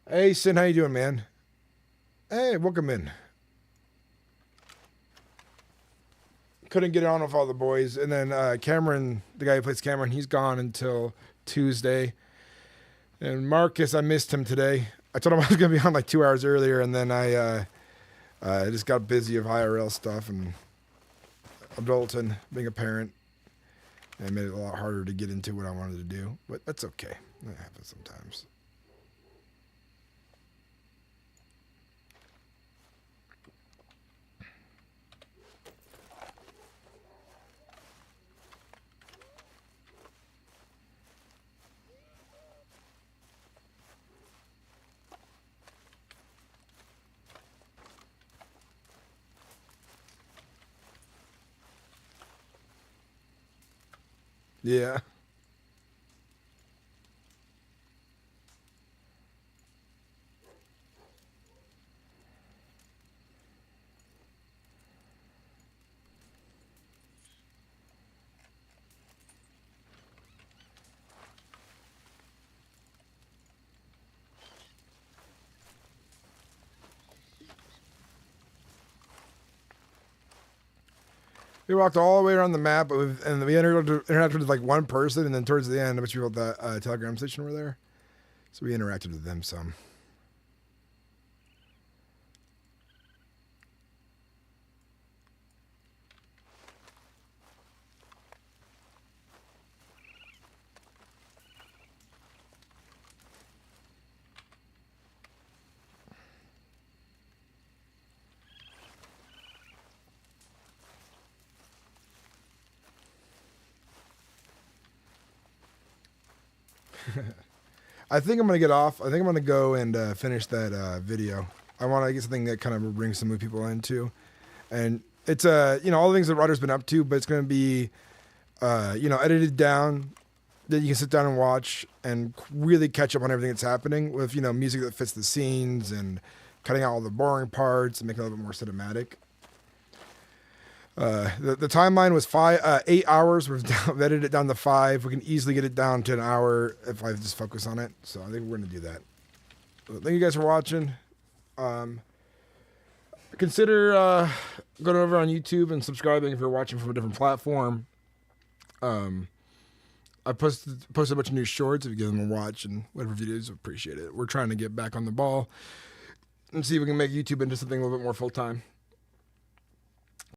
Hey, Sin, how you doing, man? Hey, welcome in. Couldn't get on with all the boys. And then Cameron, the guy who plays Cameron, he's gone until Tuesday. And Marcus, I missed him today. I told him I was going to be on like 2 hours earlier, and then I just got busy of IRL stuff and adulting, being a parent. And it made it a lot harder to get into what I wanted to do. But that's okay. That happens sometimes. Yeah. We walked all the way around the map, and we interacted with like one person, and then towards the end, a bunch of people at the Telegram station were there. So we interacted with them some. I think I'm going to get off. I think I'm going to go and finish that video. I want to get something that kind of brings some new people into. And it's, all the things that Ryder's been up to, but it's going to be, edited down that you can sit down and watch and really catch up on everything that's happening with, music that fits the scenes and cutting out all the boring parts and making it a little bit more cinematic. The timeline was 8 hours. We've edited it down to 5. We can easily get it down to an hour if I just focus on it. So I think we're going to do that. Thank you guys for watching. Consider going over on YouTube and subscribing if you're watching from a different platform. I posted a bunch of new shorts. If you give them a watch and whatever videos, appreciate it. We're trying to get back on the ball and see if we can make YouTube into something a little bit more full-time.